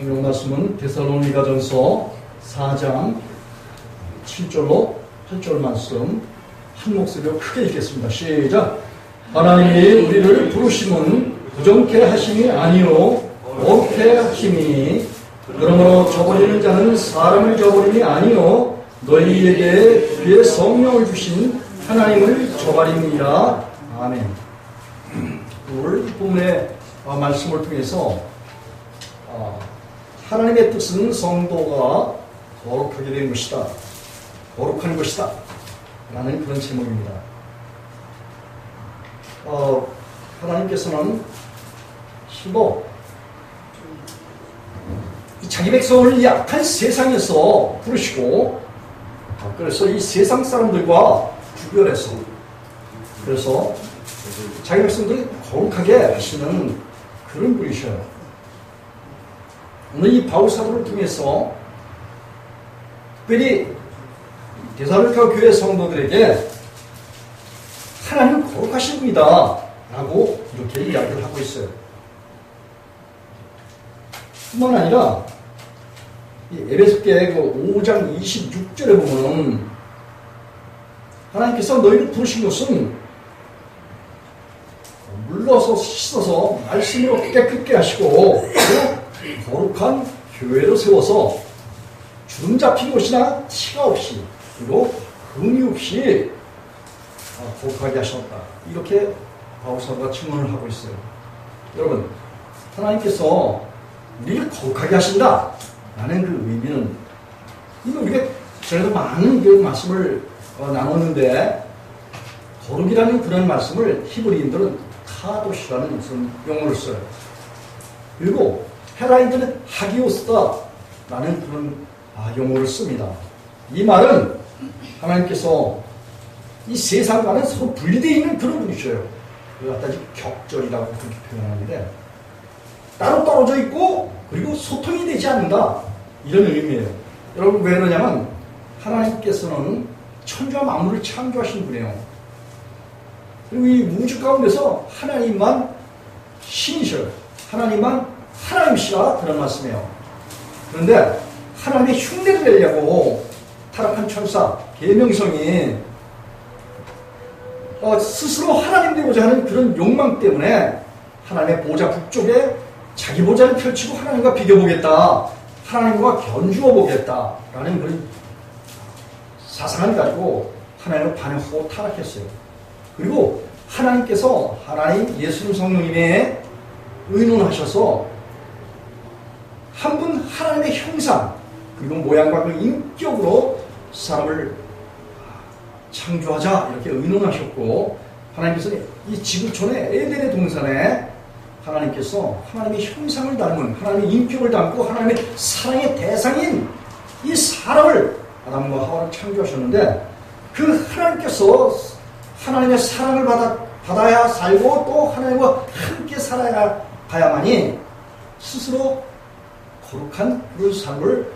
성경 말씀은 데살로니가전서 4장 7절로 8절 말씀 한 목소리로 크게 읽겠습니다. 시작. 하나님이 우리를 부르심은 부정케 하심이 아니요 옳게 하심이니 그러므로 저버리는 자는 사람을 저버림이 아니요 너희에게 그의 성령을 주신 하나님을 저버림이라. 아멘. 오늘 이 본문의 말씀을 통해서 하나님의 뜻은 성도가 거룩하게 된 것이다, 거룩한 것이다 라는 그런 제목입니다. 하나님께서는 실로 자기 백성을 이 악한 세상에서 부르시고 그래서 이 세상 사람들과 구별해서 그래서 자기 백성들을 거룩하게 하시는 그런 분이셔요. 오늘 이 바울 사도를 통해서 특별히 데살로니가 교회 성도들에게 하나님 거룩하신 분이다 라고 이렇게 이야기를 하고 있어요. 뿐만 아니라 에베소서의 5장 26절에 보면 하나님께서 너희를 부르신 것은 물러서 씻어서 말씀으로 깨끗게 하시고 거룩한 교회로 세워서 주름 잡힌 곳이나 티가 없이 그리고 흠이 없이 거룩하게 하셨다. 이렇게 바울사도가 증언을 하고 있어요. 여러분, 하나님께서 우리를 거룩하게 하신다 라는 그 의미는 이거 우리가 전에도 많은 그 말씀을 나눴는데 거룩이라는 그런 말씀을 히브리인들은 카도시라는 무슨 용어를 써요. 그리고 헤라인들은 하기오스다라는 그런 용어를 씁니다. 이 말은 하나님께서 이 세상과는 서로 분리되어 있는 그런 분이셔요. 그걸 갖다 격절이라고 그렇게 표현하는데 따로 떨어져 있고 그리고 소통이 되지 않는다 이런 의미예요. 여러분 왜 그러냐면 하나님께서는 천지와 만물을 창조하신 분이에요. 그리고 이 우주 가운데서 하나님만 신이셔요. 하나님만 하나님이시라 그런 말씀이에요. 그런데 하나님의 흉내를 내려고 타락한 천사 계명성이 스스로 하나님 되고자 하는 그런 욕망 때문에 하나님의 보좌 북쪽에 자기 보좌를 펼치고 하나님과 비교보겠다, 하나님과 견주어 보겠다 라는 그런 사상을 가지고 하나님을 반역하고 타락했어요. 그리고 하나님께서 하나님 예수님 성령님의 의논하셔서 한 분 하나님의 형상 그리고 모양과 그 인격으로 사람을 창조하자 이렇게 의논하셨고 하나님께서는 이 지구촌의 에덴의 동산에 하나님께서 하나님의 형상을 닮은 하나님의 인격을 담고 하나님의 사랑의 대상인 이 사람을 아담과 하와를 창조하셨는데 그 하나님께서 하나님의 사랑을 받아야 살고 또 하나님과 함께 살아야 가야만이 스스로 거룩한 그런 삶을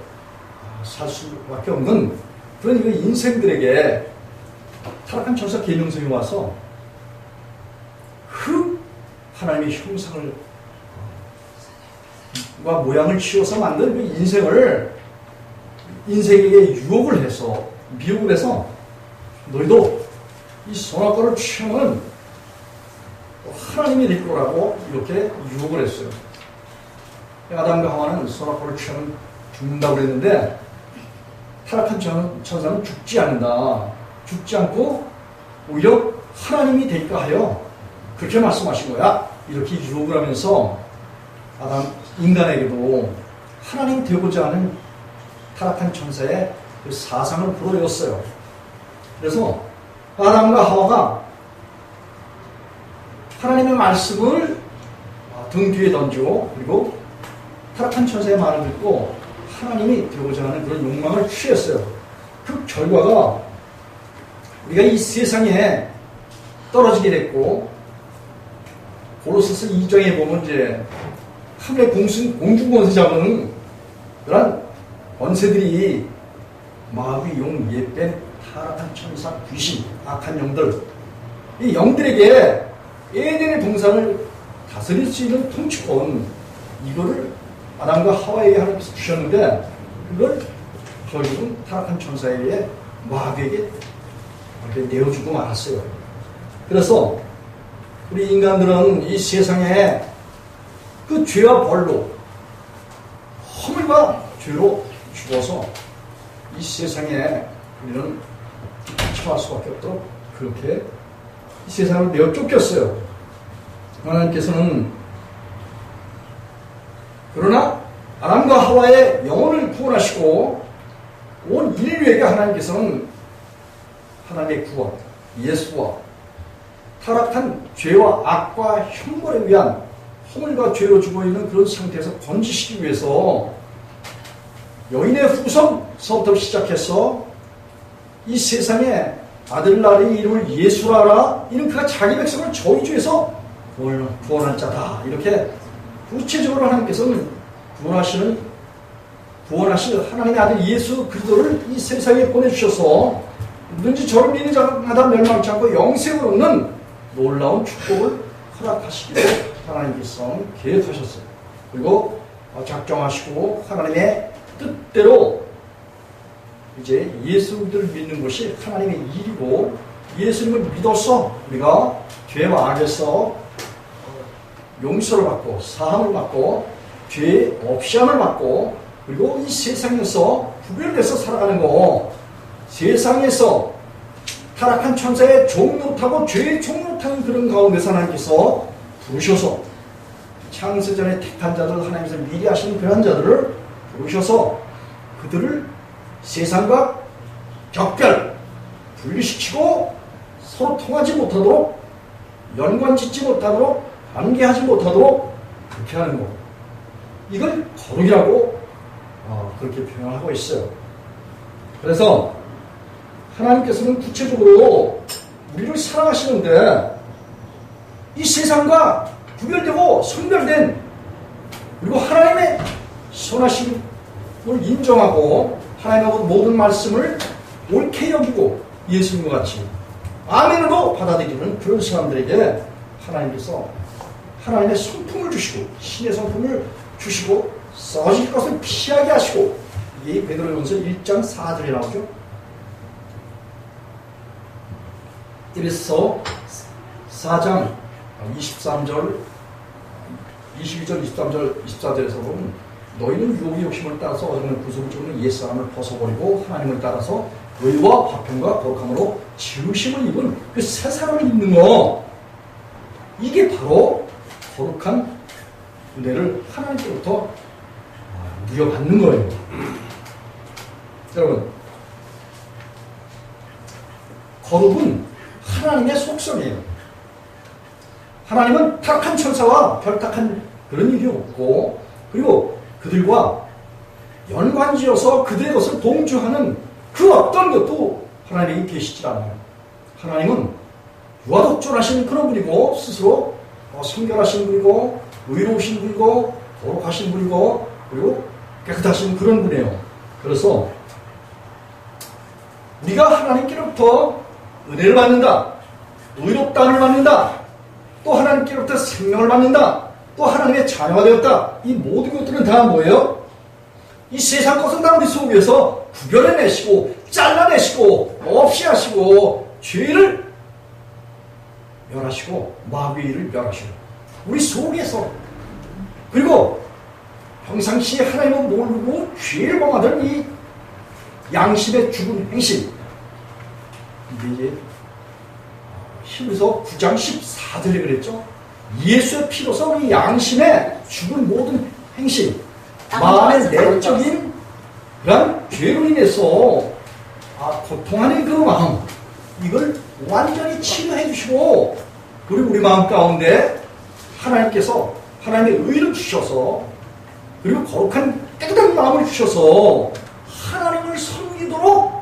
살 수밖에 없는 그런 인생들에게 타락한 천사 계명성이 와서 하나님의 형상을 과 모양을 취해서 만든 그 인생에게 유혹을 해서 미혹을 해서 너희도 이 선악과를 취하면 하나님이 될 거라고 이렇게 유혹을 했어요. 아담과 하와는 선악과를 취하면 죽는다고 그랬는데 타락한 천사는 죽지 않는다. 죽지 않고 오히려 하나님이 될까 하여 그렇게 말씀하신 거야. 이렇게 유혹을 하면서 인간에게도 하나님 되고자 하는 타락한 천사의 그 사상을 불어넣었어요. 그래서 아담과 하와가 하나님의 말씀을 등 뒤에 던지고 그리고 타락한 천사의 말을 듣고 하나님이 되고자 하는 그런 욕망을 취했어요. 그 결과가 우리가 이 세상에 떨어지게 됐고 고로새서 2장에 보면 이제 하늘의 공중권세 잡은 그런 권세들이 마귀, 용, 예뱀, 타락한 천사, 귀신, 악한 영들 이 영들에게 에덴의 동산을 다스릴 수 있는 통치권 이거를 아담과 하와에게 하나님께서 주셨는데 그걸 결국은 타락한 천사에 의해 마귀에게 내어주고 말았어요. 그래서 우리 인간들은 이 세상에 그 죄와 벌로 허물과 죄로 죽어서 이 세상에 우리는 처할 수밖에 없도록 그렇게 이 세상을 내어 쫓겼어요. 하나님께서는 그러나 아담과 하와의 영혼을 구원하시고 온 인류에게 하나님께서는 하나님의 구원, 예수와 타락한 죄와 악과 형벌에 위한 허물과 죄로 죽어있는 그런 상태에서 건지시기 위해서 여인의 후손서부터 시작해서 이 세상에 아들날의 이름을 예수라 하라. 이는 그가 자기 백성을 저희 중에서 구원할 자다. 이렇게 구체적으로 하나님께서는 구원하실 하나님의 아들 예수 그리스도를 이 세상에 보내주셔서 누든지 저를 믿는 자마다 멸망치 않고 영생을 얻는 놀라운 축복을 허락하시기로 하나님께서 계획하셨어요. 그리고 작정하시고 하나님의 뜻대로 이제 예수를 믿는 것이 하나님의 일이고 예수님을 믿어서 우리가 죄와 악에서 용서를 받고 사함을 받고 죄 없이함을 받고 그리고 이 세상에서 구별돼서 살아가는 거 세상에서 타락한 천사의 종노릇하고 죄의 종노릇하는 그런 가운데서 하나님께서 부르셔서 창세전에 택한 자들 하나님께서 미리 하신 그런 자들을 부르셔서 그들을 세상과 격별 분리시키고 서로 통하지 못하도록 연관 짓지 못하도록 관계하지 못하도록 그렇게 하는 거 이걸 거룩이라고 그렇게 표현하고 있어요. 그래서 하나님께서는 구체적으로 우리를 사랑하시는데 이 세상과 구별되고 선별된 그리고 하나님의 선하심을 인정하고 하나님의 모든 말씀을 옳게 여기고 예수님과 같이 아멘으로 받아들이는 그런 사람들에게 하나님께서 하나님의 성품을 주시고 신의 성품을 주시고 썩어질 것을 피하게 하시고 이게 베드로전서 1장 4절에 나오죠. 이래서 4장 23절 21절 23절 24절에서 보면 너희는 유혹의 욕심을 따라서 어정한 구속을 쫓는 옛사람을 벗어버리고 하나님을 따라서 의와 화평과 거룩함으로 지으심을 입은 그 새 사람을 입는 거 이게 바로 거룩한 은혜를 하나님께로부터 누려받는 거예요. 여러분 거룩은 하나님의 속성이에요. 하나님은 타락한 천사와 별탁한 그런 일이 없고 그리고 그들과 연관지어서 그들의 것을 동조하는 그 어떤 것도 하나님이 계시지 않아요. 하나님은 유아독존하신 그런 분이고 스스로 성결하신 분이고 의로우신 분이고 거룩하신 분이고 그리고 깨끗하신 그런 분이에요. 그래서 우리가 하나님께로부터 은혜를 받는다, 의롭다함을 받는다, 또 하나님께로부터 생명을 받는다, 또 하나님의 자녀가 되었다. 이 모든 것들은 다 뭐예요? 이 세상 것은 다 우리 속에서 구별해내시고 잘라내시고 없이 하시고 죄를 멸하시고 마귀의 일을 멸하시고 우리 속에서 그리고 평상시에 하나님을 모르고 죄를 범하던 이 양심의 죽은 행실 이게 히브리서 9장 14절에 그랬죠. 예수의 피로서 우리 양심의 죽은 모든 행실 마음의 내적인 그런 죄로 인해서 고통하는 그 마음 이걸 완전히 치유해 주시고 그리고 우리 마음 가운데 하나님께서 하나님의 의를 주셔서 그리고 거룩한 깨끗한 마음을 주셔서 하나님을 섬기도록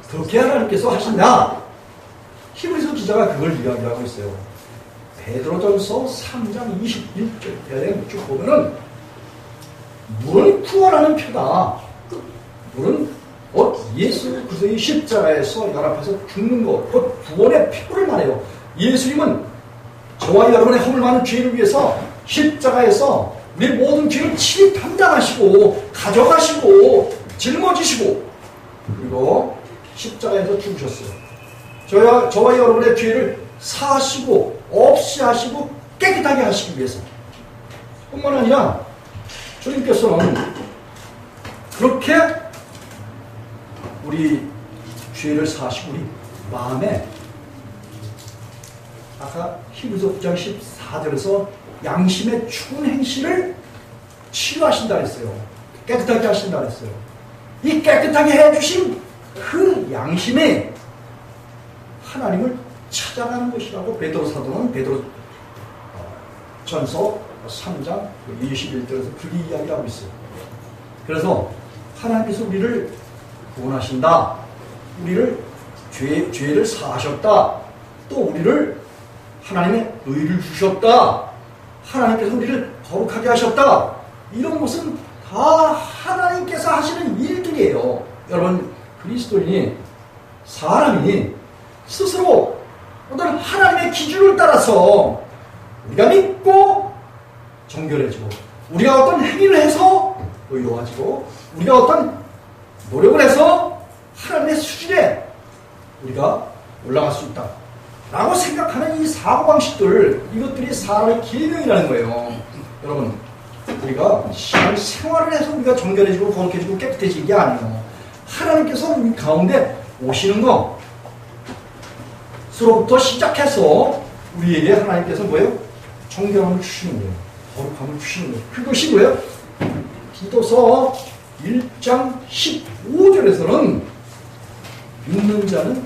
그렇게 하나님께서 하신다. 히브리서 기자가 그걸 이야기하고 있어요. 베드로전서 3장 21절에 쭉 보면은 물은 구원하는 표다. 물은 예수 그리스도의 십자가에서 연합해서 죽는 것, 곧 구원의 표를 말해요. 예수님은 저와 여러분의 허물 많은 죄를 위해서 십자가에서 우리 모든 죄를 친히 담당하시고 가져가시고 짊어지시고 그리고 십자가에서 죽으셨어요. 저와 여러분의 죄를 사하시고 없이 하시고 깨끗하게 하시기 위해서 뿐만 아니라 주님께서는 그렇게 우리 죄를 사하시고 우리 마음에 아까 히브리서 9장 14절에서 양심의 추운 행실을 치유하신다 그랬어요. 깨끗하게 하신다 그랬어요. 이 깨끗하게 해주신 그 양심이 하나님을 찾아가는 것이라고 베드로 사도는 베드로 전서 3장 21절에서 그렇게 이야기하고 있어요. 그래서 하나님께서 우리를 구원하신다. 우리를 죄를 사하셨다. 또 우리를 하나님의 의를 주셨다. 하나님께서 우리를 거룩하게 하셨다. 이런 것은 다 하나님께서 하시는 일들이에요. 여러분, 그리스도인이 사람이 스스로 어떤 하나님의 기준을 따라서 우리가 믿고 정결해지고 우리가 어떤 행위를 해서 의로워지고 우리가 어떤 노력을 해서 하나님의 수준에 우리가 올라갈 수 있다 라고 생각하는 이 사고방식들, 이것들이 사람의 계명이라는 거예요. 여러분, 우리가 생활을 해서 우리가 정결해지고 거룩해지고 깨끗해지는 게 아니에요. 하나님께서 우리 가운데 오시는 것으로부터 시작해서 우리에게 하나님께서 뭐예요? 정결함을 주시는 거예요. 거룩함을 주시는 거예요. 그것이 뭐예요? 디도서 1장 15절에서는 믿는 자는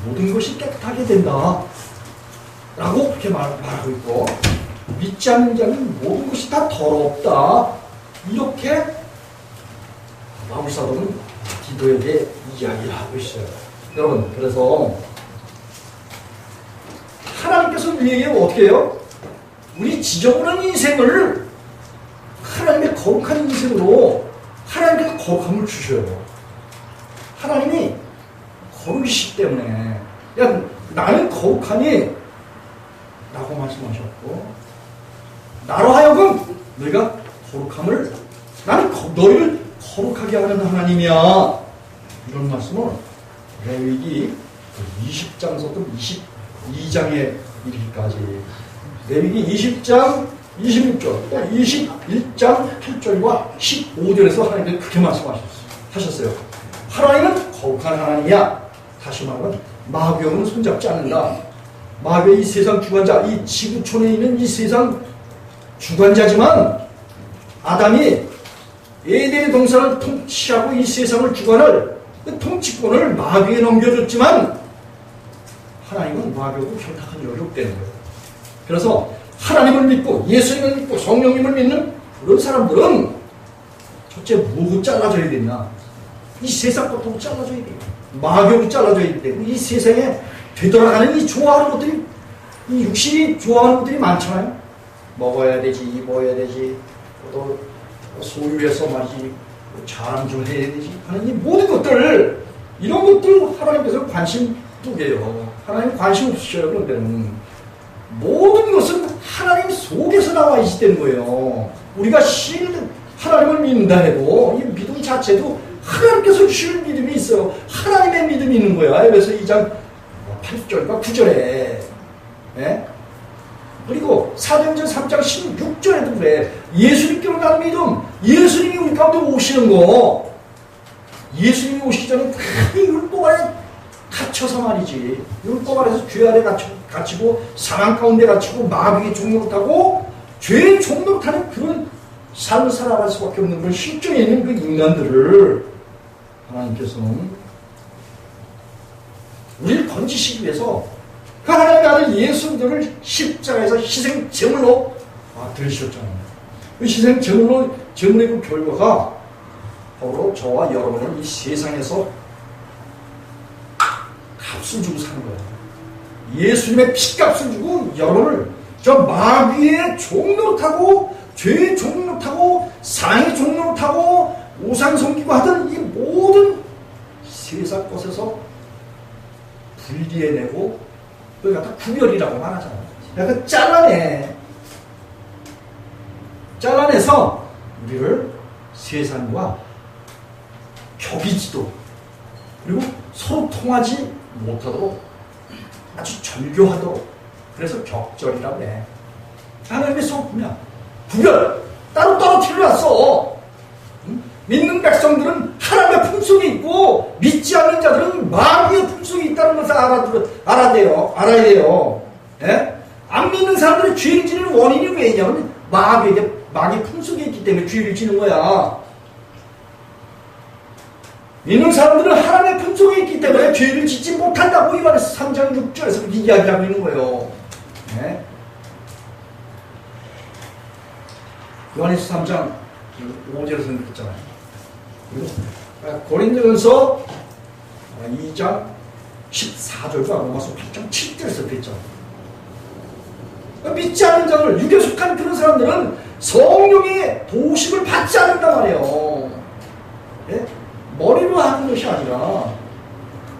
모든 것이 깨끗하게 된다 라고 그렇게 말하고 있고, 믿지 않는 자는 모든 것이 다 더럽다 이렇게 바울사도는 디도에게 이야기를 하고 있어요. 여러분, 그래서 하나님께서 우리에게 어떻게 해요? 우리 지저분한 인생을 하나님의 거룩한 인생으로 하나님께서 거룩함을 주셔요. 하나님이 거룩이시기 때문에, 야, 나는 거룩하니 라고 말씀하셨고, 나로 하여금 너희가 거룩함을, 나는 너희를 거룩하게 하는 하나님이야, 이런 말씀을 레위기 20장부터 22장에 이르기까지, 레위기 20장 26절, 21장 8절과 15절에서 하나님께서 그렇게 말씀하셨어요. 하나님은 거룩한 하나님이야. 다시 말하면 마귀형은 손잡지 않는다. 마귀의 이 세상 주관자, 이 지구촌에 있는 이 세상 주관자지만, 아담이 에덴의 동산을 통치하고 이 세상을 주관할 그 통치권을 마귀에 넘겨줬지만, 하나님은 마귀하고 결탁한 적이 없다는 거예요. 그래서 하나님을 믿고 예수님을 믿고 성령님을 믿는 그런 사람들은 첫째 뭐고 잘라줘야 되냐? 이 세상 것부터 잘라줘야 돼요. 마귀로 잘라줘야 되고, 이 세상에 되돌아가는 이 좋아하는 것들이, 이 육신이 좋아하는 것들이 많잖아요. 먹어야 되지, 입어야 되지, 또 소유해서 말이지, 자랑 좀 해야 되지 하는 이 모든 것들, 이런 것들 하나님께서 관심 두게요. 하나님 관심 없으셔요. 그런 데는 모든 것은 하나님 속에서 나와 있다는 거예요. 우리가 하나님을 믿는다 해도 이 믿음 자체도 하나님께서 주시는 믿음이 있어요. 하나님의 믿음이 있는 거야. 그래서 2장 8절과 9절에. 예? 그리고 사도행전 3장 16절에도 그래. 예수님께로 가는 믿음, 예수님이 우리 가운데 오시는 거, 예수님이 오시기 전에 이 율법 안에 갇혀서 말이지. 율법 안에서 죄 아래 갇히고 사망 가운데 갇히고 마귀의 종로를 타고 죄의 종로를 타는 그런 삶을 살아갈 수밖에 없는 그런 실존에 있는 그 인간들을 하나님께서는 우리를 건지시기 위해서 그 하나님의 아들 예수님을 십자가에서 희생 제물로 들으셨잖아요. 그 희생 제물의 그 결과가 바로 저와 여러분은 이 세상에서 값을 주고 사는 거예요. 예수님의 피값을 주고 여러분을 저 마귀의 종로로 타고, 죄의 종로로 타고, 사랑의 종로로 타고, 우상 섬기고 하던 이 모든 세상 것에서 분리해내고, 그걸 갖다 구별이라고 말하잖아요. 약간 잘라내. 잘라내서 우리를 세상과 격이지도 그리고 서로 통하지 못하도록 아주 절교하도록 그래서 격절이라고 해. 하나님의 성품이야. 구별 따로 떨어뜨려놨어. 믿는 백성들은 하나님의 품속에 있고 믿지 않는 자들은 마귀의 품속에 있다는 것을 알아야 돼요. 예? 안 믿는 사람들이 죄를 지는 원인이 왜냐면 마귀 품속에 있기 때문에 죄를 지는 거야. 믿는 사람들은 하나님의 품속에 있기 때문에 죄를 짓지 못한다고 요한에서 3장 6절에서 그렇게 이야기하고 있는 거예요. 네? 요한에서 3장 5절에서 그랬잖아요. 그리고 고린도전서 2장 14절과 로마서 8장 7절에서 그랬잖아요. 믿지 않는 자들, 육에 속한 그런 사람들은 성령의 도우심을 받지 않는단 말이에요. 네? 머리로 하는 것이 아니라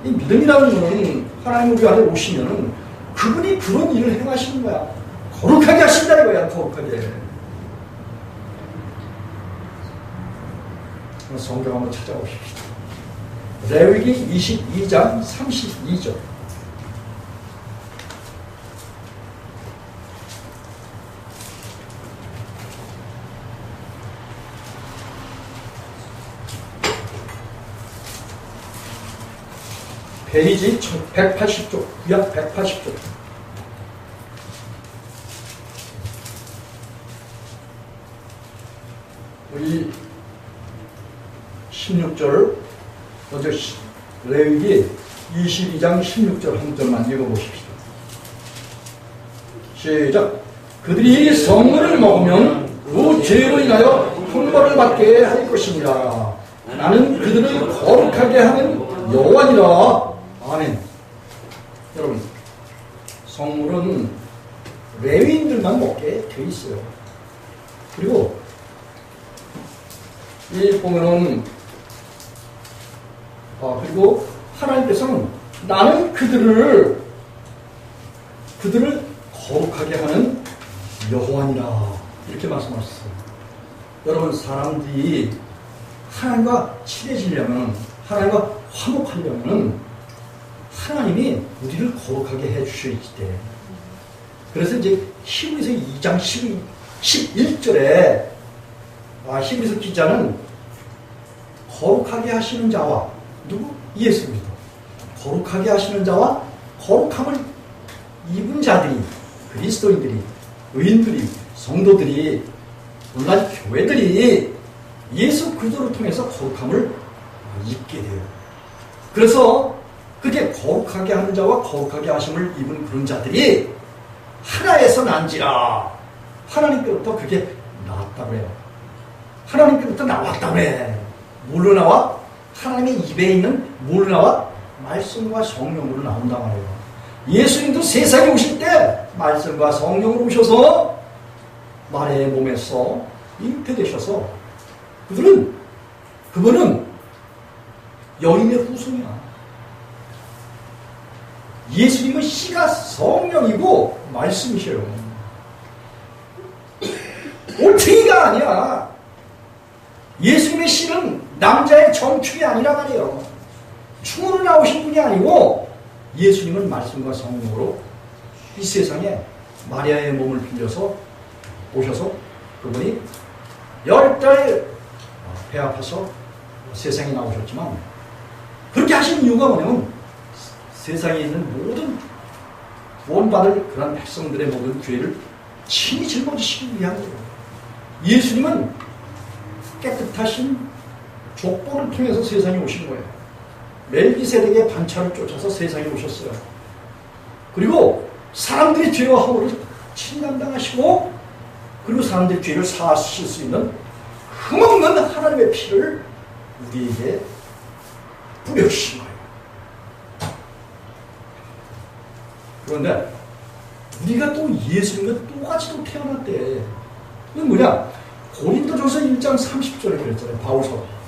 이 믿음이라는 것은 하나님 우리 안에 오시면은 그분이 그런 일을 행하시는 거야. 거룩하게 하신다 이거야. 거룩하게. 성경 한번 찾아보십시다. 레위기 22장 32절. 페이지 180쪽, 구약 180쪽. 우리 16절, 먼저 레위기 22장 16절 한 절만 읽어보십시오. 시작. 그들이 성물을 먹으면 그 죄로 인하여 형벌을 받게 할 것입니다. 나는 그들을 거룩하게 하는 여호와니라. 아멘. 여러분, 성물은 레위인들만 먹게 돼 있어요. 그리고 이 보면은 그리고 하나님께서는 나는 그들을 거룩하게 하는 여호와니라 이렇게 말씀하셨어요. 여러분, 사람들이 하나님과 친해지려면, 하나님과 화목하려면 하나님이 우리를 거룩하게 해주셔야지 돼. 그래서 이제 히브리서 2장 11절에 히브리서 기자는 거룩하게 하시는 자와 누구? 예수입니다. 거룩하게 하시는 자와 거룩함을 입은 자들이, 그리스도인들이, 의인들이, 성도들이, 물론 교회들이 예수 그리스도를 통해서 거룩함을 입게 돼요. 그래서 그렇게 거룩하게 하는 자와 거룩하게 하심을 입은 그런 자들이 하나에서 난지라. 하나님께로부터 그게 나왔다고 해요. 하나님께로부터 나왔다고 해. 뭘로 나와? 하나님의 입에 있는 뭘로 나와? 말씀과 성령으로 나온단 말이에요. 예수님도 세상에 오실 때 말씀과 성령으로 오셔서 마리아의 몸에서 잉태되셔서 그분은 여인의 후손이야. 예수님은 씨가 성령이고 말씀이셔요. 올챙이가 아니야. 예수님의 씨는 남자의 정축이 아니라 말이에요. 충으로 나오신 분이 아니고 예수님은 말씀과 성령으로 이 세상에 마리아의 몸을 빌려서 오셔서 그분이 10달 배 아파서 세상에 나오셨지만 그렇게 하신 이유가 뭐냐면 세상에 있는 모든 구원받을 그런 백성들의 모든 죄를 친히 짊어지시기 위한 거예요. 예수님은 깨끗하신 족보를 통해서 세상에 오신 거예요. 멜기세덱의 반차를 쫓아서 세상에 오셨어요. 그리고 사람들의 죄와 허물을 친히 담당하시고 그리고 사람들의 죄를 사하실 수 있는 흠없는 하나님의 피를 우리에게 뿌려주신 거예요. 그런데 우리가 또 예수님과 똑같이 또 태어났대. 이건 뭐냐? 고린도전서 1장 30절에 그랬잖아요. 바울서.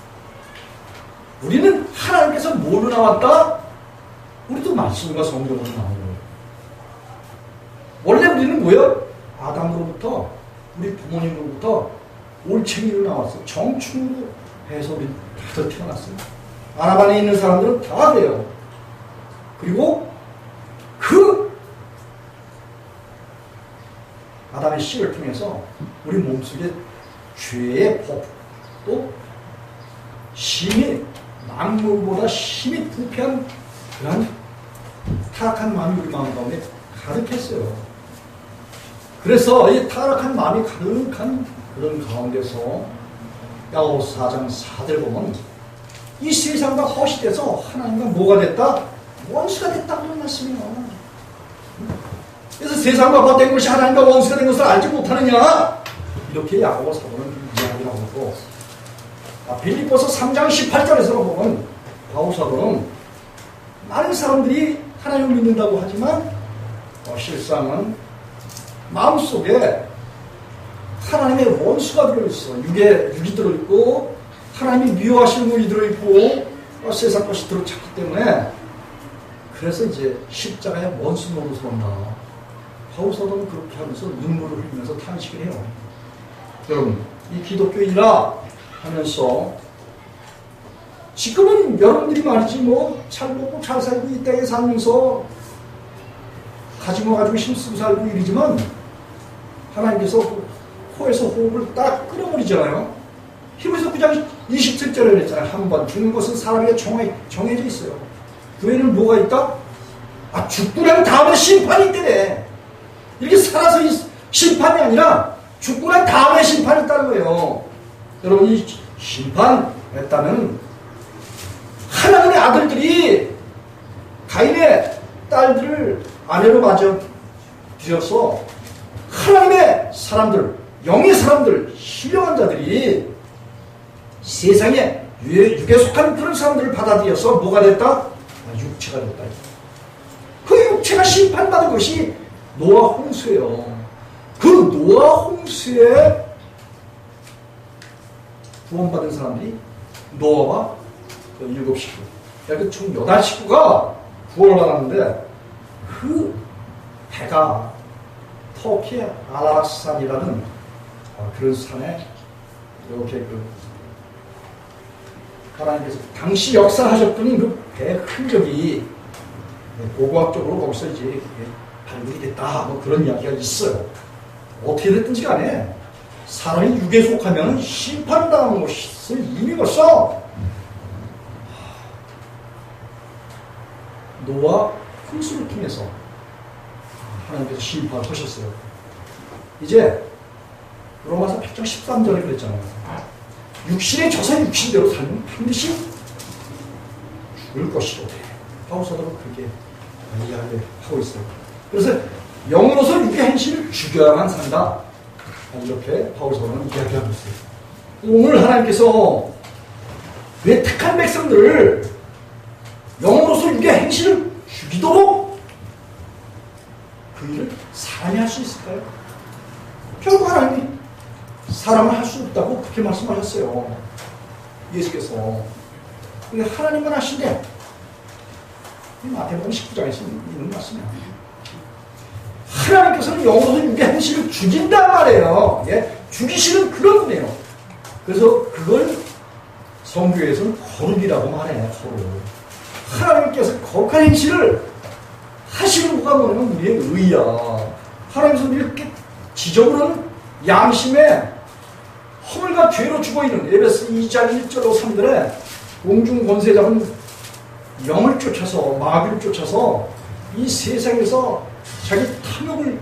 우리는 하나님께서 뭐로 나왔다? 우리도 말씀과 성령으로 나온 거예요. 원래 우리는 뭐예요? 아담으로부터 우리 부모님으로부터 올챙이로 나왔어. 정충으로 해서 우리 다들 태어났어요. 아담 안에 있는 사람들은 다 그래요. 그리고 그 아담의 씨를 통해서 우리 몸속에 죄의 법, 또 심히 만물보다 심히 부패한 그런 타락한 마음이 우리 마음 가운데 가득했어요. 그래서 이 타락한 마음이 가득한 그런 가운데서 야고보서 4장 4절 보면 이 세상과 허시돼서 하나님과 뭐가 됐다? 원수가 됐다 그런 말씀이에요. 그래서 세상과 헛된 것이 하나님과 원수가 된 것을 알지 못하느냐? 이렇게 야고보 사도는 이야기를 하고, 빌립보서 3장 18절에서 보면 바울 사도는 많은 사람들이 하나님을 믿는다고 하지만 실상은 마음속에 하나님의 원수가 들어있어. 육이 들어있고 하나님이 미워하시는 분이 들어있고 세상 것이 들어찼기 때문에 그래서 이제 십자가의 원수 노릇을 한다. 바울 사도는 그렇게 하면서 눈물을 흘리면서 탄식을 해요. 여러분, 이 기독교인이라 하면서 지금은 여러분들이 말이지 뭐 잘 먹고 잘 살고 이 땅에 살면서 가지고 가지고 힘쓰고 살고 이러지만 하나님께서 코에서 호흡을 딱 끌어버리잖아요. 히브리서 9장 27절에 그랬잖아요. 한 번 죽는 것은 사람에게 정해져 있어요. 그 외에는 뭐가 있다? 죽고 난 다음에 심판이 있대래. 이렇게 살아서 심판이 아니라 죽고 난 다음에 심판이 있다는 거예요. 여러분, 이 심판했다면 하나님의 아들들이 가인의 딸들을 아내로 맞아 들여서 하나님의 사람들, 영의 사람들, 신령한 자들이 세상에 육에 속한 그런 사람들을 받아들여서 뭐가 됐다? 육체가 됐다. 그 육체가 심판받은 것이 노아 홍수예요. 그 노아 홍수에 구원받은 사람들이 노아와 그 7식구, 그러니까 총 8식구가 구원을 받았는데 그 배가 터키 아라락산이라는 그런 산에 이렇게 하나님께서 당시 역사하셨더니 그 배 흔적이 고고학적으로 거기서 이제 발굴이 됐다, 뭐 그런 이야기가 있어요. 어떻게 됐든지 간에 사람이 육에 속하면 심판당하는 것을 이미 벌써 노아 홍수를 통해서 하나님께서 심판을 하셨어요. 이제 로마서 8장 13절에 그랬잖아요. 육신에 져서 육신대로 살면 반드시 죽을 것이로되. 바울 사도는 그렇게 이야기를 하고 있어요. 그래서 영으로서 육의 행실을 죽여야만 산다, 이렇게 바울 사도는 이야기하고 있어요. 오늘 하나님께서 왜 택한 백성들을 영으로서 육의 행실을 죽이도록 그 일을 사람이 할 수 있을까요? 결국 하나님이 사람을 할 수 없다고 그렇게 말씀하셨어요. 예수께서. 근데 하나님만 하신대. 마태복음 19장에서 있는 말씀이야. 하나님께서는 영으로서 육의 행실을 죽인단 말이에요. 예? 죽이시는 그런 분이에요. 그래서 그걸 성교에서는 거룩이라고 말해요. 거룩. 하나님께서 거룩한 행실을 하시는 누가 뭐냐면 우리의 의야. 하나님께서 이렇게 지적으로는 양심에 허물과 죄로 죽어있는 에베소 2장 1절로 3절에 공중 권세자는 영을 쫓아서, 마귀를 쫓아서 이 세상에서 자기 탐욕을,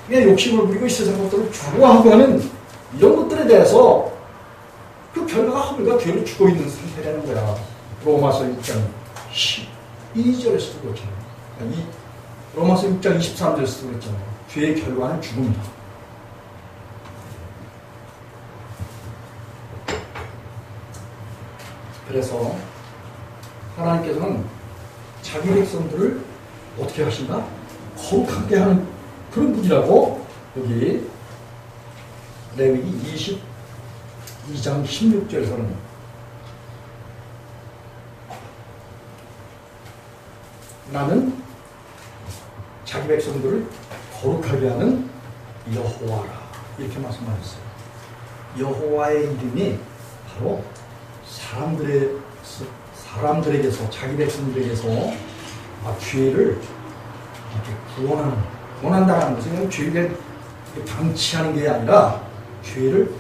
욕심을 부리고 이 세상 것들을 좋아하고 하는 이런 것들에 대해서 그 결과가 허물과 죄로 죽어있는 상태라는 거야. 로마서 6장 12절에서도 그렇잖아요. 이 로마서 6장 23절에서도 그랬잖아요. 죄의 결과는 죽음이다. 그래서 하나님께서는 자기 백성들을 어떻게 하신다? 거룩하게 하는 그런 분이라고 여기 레위기 22장 16절에서는 나는 자기 백성들을 거룩하게 하는 여호와라, 이렇게 말씀하셨어요. 여호와의 이름이 바로 사람들에게서 자기 백성들에게서 죄를 이렇게 구원한다는 것은 그냥 죄를 방치하는 게 아니라 죄를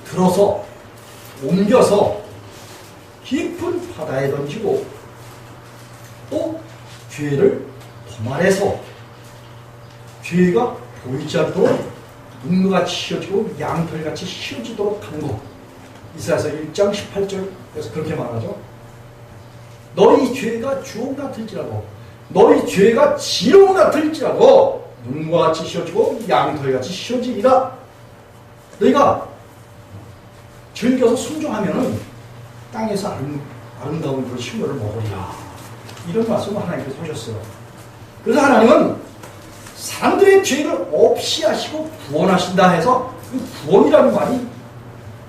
들어서 옮겨서 깊은 바다에 던지고 또 죄를 도말해서 죄가 보이지 않도록 눈같이 씌워지고 양털같이 씌워지도록 하는 것. 이사야서 1장 18절에서 그렇게 말하죠. 너희 죄가 주홍 같을지라도 너희 죄가 지렁 같을지라도 눈과 같이 씌워지고 양털같이 씌워지리라. 너희가 즐겨서 순종하면은 땅에서 아름다운 그 식물을 먹으리라. 이런 말씀을 하나님께서 하셨어요. 그래서 하나님은 사람들의 죄를 없이 하시고 구원하신다 해서 그 구원이라는 말이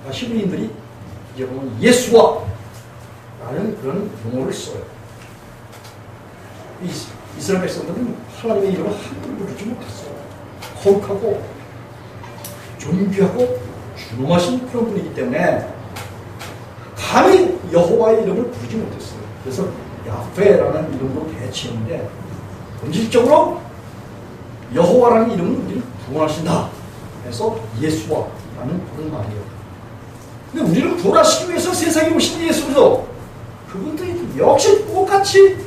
히브리인들이 이제 보면 예수와 라는 그런 용어를 써요. 이스라엘 백성들은 하나님의 이름을 함부로 부르지 못했어요. 거룩하고 존귀하고 준엄하신 그런 분이기 때문에 감히 여호와의 이름을 부르지 못했어요. 그래서 야훼라는 이름으로 대치했는데 본질적으로 여호와라는 이름은 우리를 구원하신다 해서 예수와라는 그런 말이에요. 근데 우리를 구원하시기 위해서 세상에 오신 예수도 그분들이 역시 똑같이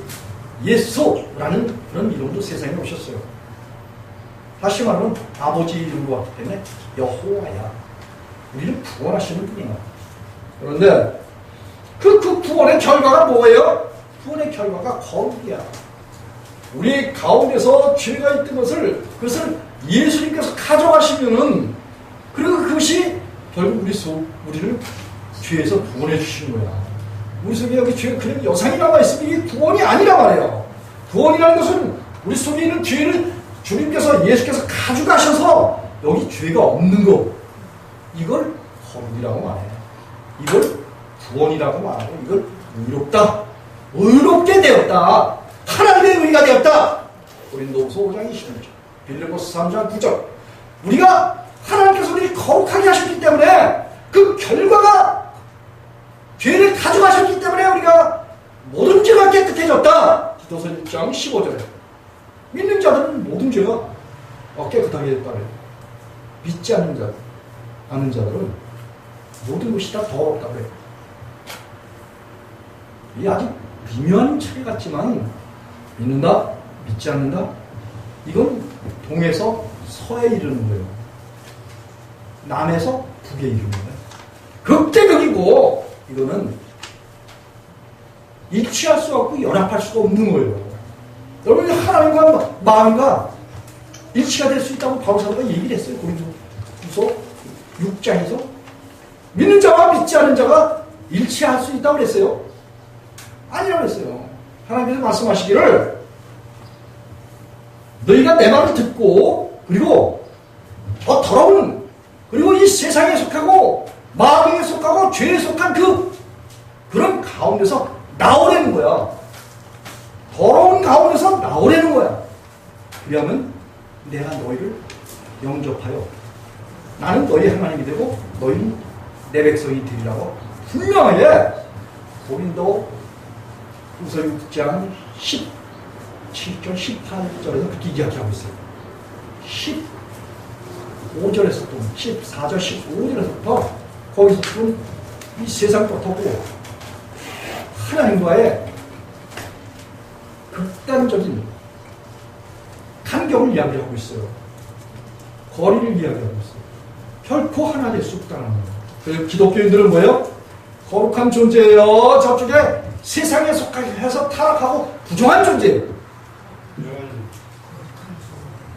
예수라는 그런 이름으로 세상에 오셨어요. 다시 말하면 아버지 이름으로 왔기 때문에 여호와야. 우리를 구원하시는 분이야. 그런데 그 구원의 결과가 뭐예요? 구원의 결과가 거룩이야. 우리 가운데서 죄가 있던 것을 그것을 예수님께서 가져가시면은 그리고 그것이 결국 우리를 죄에서 구원해 주시는 거야. 우리 속에 여기 죄가 그냥 여상이 남아 있으면 이게 구원이 아니라 말이에요. 구원이라는 것은 우리 속에 있는 죄를 주님께서 예수께서 가져가셔서 여기 죄가 없는 거, 이걸 거룩이라고 말해요. 이걸 구원이라고 말하고 이걸 의롭다, 의롭게 되었다, 하나님의 의가 되었다. 고린도후서 5장 26절, 빌립보서 3장 9절. 우리가 하나님께서 우리를 거룩하게 하셨기 때문에 그 결과가 죄를 가져가셨기 때문에 우리가 모든 죄가 깨끗해졌다. 디도서 1장 15절에 믿는 자들은 모든 죄가 깨끗하게 됐다. 믿지 않는 자들은 모든 것이 다 더럽다 그래요. 이 아주 미묘한 차이 같지만 믿는다, 믿지 않는다, 이건 동에서 서에 이르는 거예요. 남에서 북에 이르는 거예요. 극대극이고 이거는 일치할 수 없고 연합할 수가 없는 거예요. 여러분이 하나님과 마음과 일치가 될 수 있다고 바울사도가 얘기를 했어요. 고린도후서 6장에서 믿는 자와 믿지 않는 자가 일치할 수 있다고 그랬어요. 아니라고 했어요. 하나님께서 말씀하시기를 너희가 내 말을 듣고 그리고 더러운 그리고 이 세상에 속하고 마음에 속하고 죄에 속한 그런 가운데서 나오라는 거야. 더러운 가운데서 나오라는 거야. 그러면 내가 너희를 영접하여 나는 너희 하나님이 되고 너희는 내 백성이 되리라고 분명하게 고린도 후서 6장 17절 18절에서 그렇게 이야기하고 있어요. 15절에서부터 14절 15절에서부터 거기서부터 이 세상부터고 하나님과의 극단적인 간격을 이야기하고 있어요. 거리를 이야기하고 있어요. 결코 하나 될 수 없다는 거예요. 그래서 기독교인들은 뭐예요? 거룩한 존재예요. 저쪽에 세상에 속해서 타락하고 부정한 존재예요.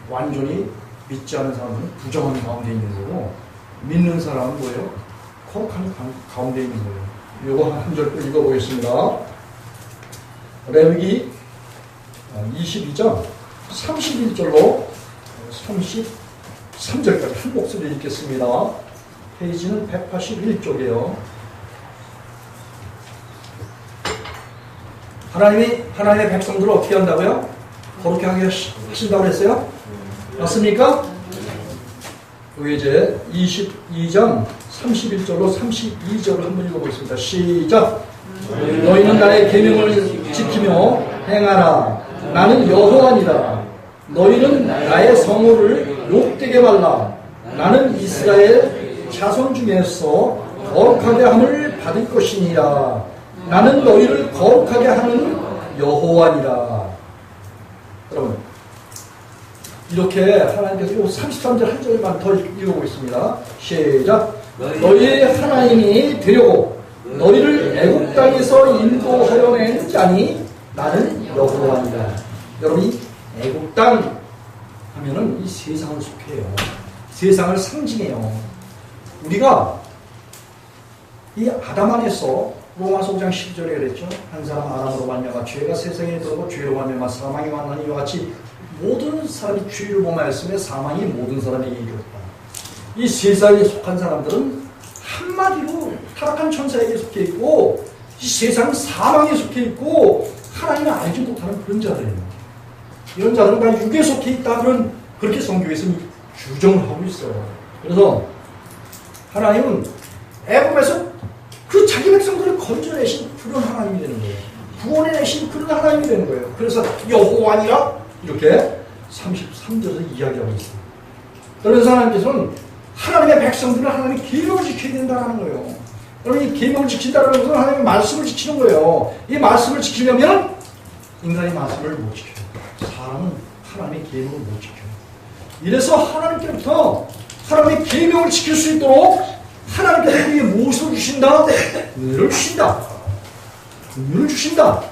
완전히 믿지 않는 사람은 부정한 가운데 있는 거고 믿는 사람은 뭐예요? 거룩한 가운데 있는 거예요. 이거 한 절 읽어보겠습니다. 레위기 22장 31절로 33절까지 한 목소리 읽겠습니다. 페이지는 181쪽이에요. 하나님의 백성들을 어떻게 한다고요? 거룩하게 하신다고 그랬어요? 맞습니까? 여기 이제 22장 31절로 32절을 한번 읽어보겠습니다. 시작. 너희는 나의 계명을 지키며 행하라. 나는 여호와니라. 너희는 나의 성호를 욕되게 말라. 나는 이스라엘 자손 중에서 거룩하게 함을 받을 것이니라. 나는 너희를 거룩하게 하는 여호와니라. 여러분, 이렇게 하나님께서 33절 한 절만 더 읽어보겠습니다. 시작. 너희 하나님이 되려고 너희를 애국 땅에서 인도하여 낸 자니 나는 여호와니라. 여러분, 이 애국 땅 하면은 이 세상을 속해요. 세상을 상징해요. 우리가 이 아담 안에서 로마서 5장 12절에 그랬죠. 한 사람 아담으로 말미암아 죄가 세상에 들어오고 죄로 말미암아 사망이 만나니 이와 같이 모든 사람이 죄를 범하였으며 사망이 모든 사람에게 이르렀다. 이 세상에 속한 사람들은 한마디로 타락한 천사에게 속해 있고 이 세상 사망에 속해 있고 하나님을 알지 못하는 그런 자들이에요. 이런 자들은 다 육에 속해 있다. 그렇게 성경에서 규정을 하고 있어요. 그래서 하나님은 애굽에서 그 자기 백성들을 건져내신 그런 하나님이 되는 거예요. 구원해내신 그런 하나님이 되는 거예요. 그래서 여호와니라 이렇게 33절에서 이야기하고 있습니다. 그래서 하나님께서는 하나님의 백성들은 하나님의 계명을 지켜야 된다는 거예요. 여러분, 이 계명을 지킨다는 것은 하나님의 말씀을 지키는 거예요. 이 말씀을 지키려면 인간이 말씀을 못 지켜요. 사람은 하나님의 계명을 못 지켜요. 이래서 하나님께부터 하나님의 계명을 지킬 수 있도록 하나님께서 우리에게 무엇을 주신다? 은혜를 주신다. 은혜를 주신다.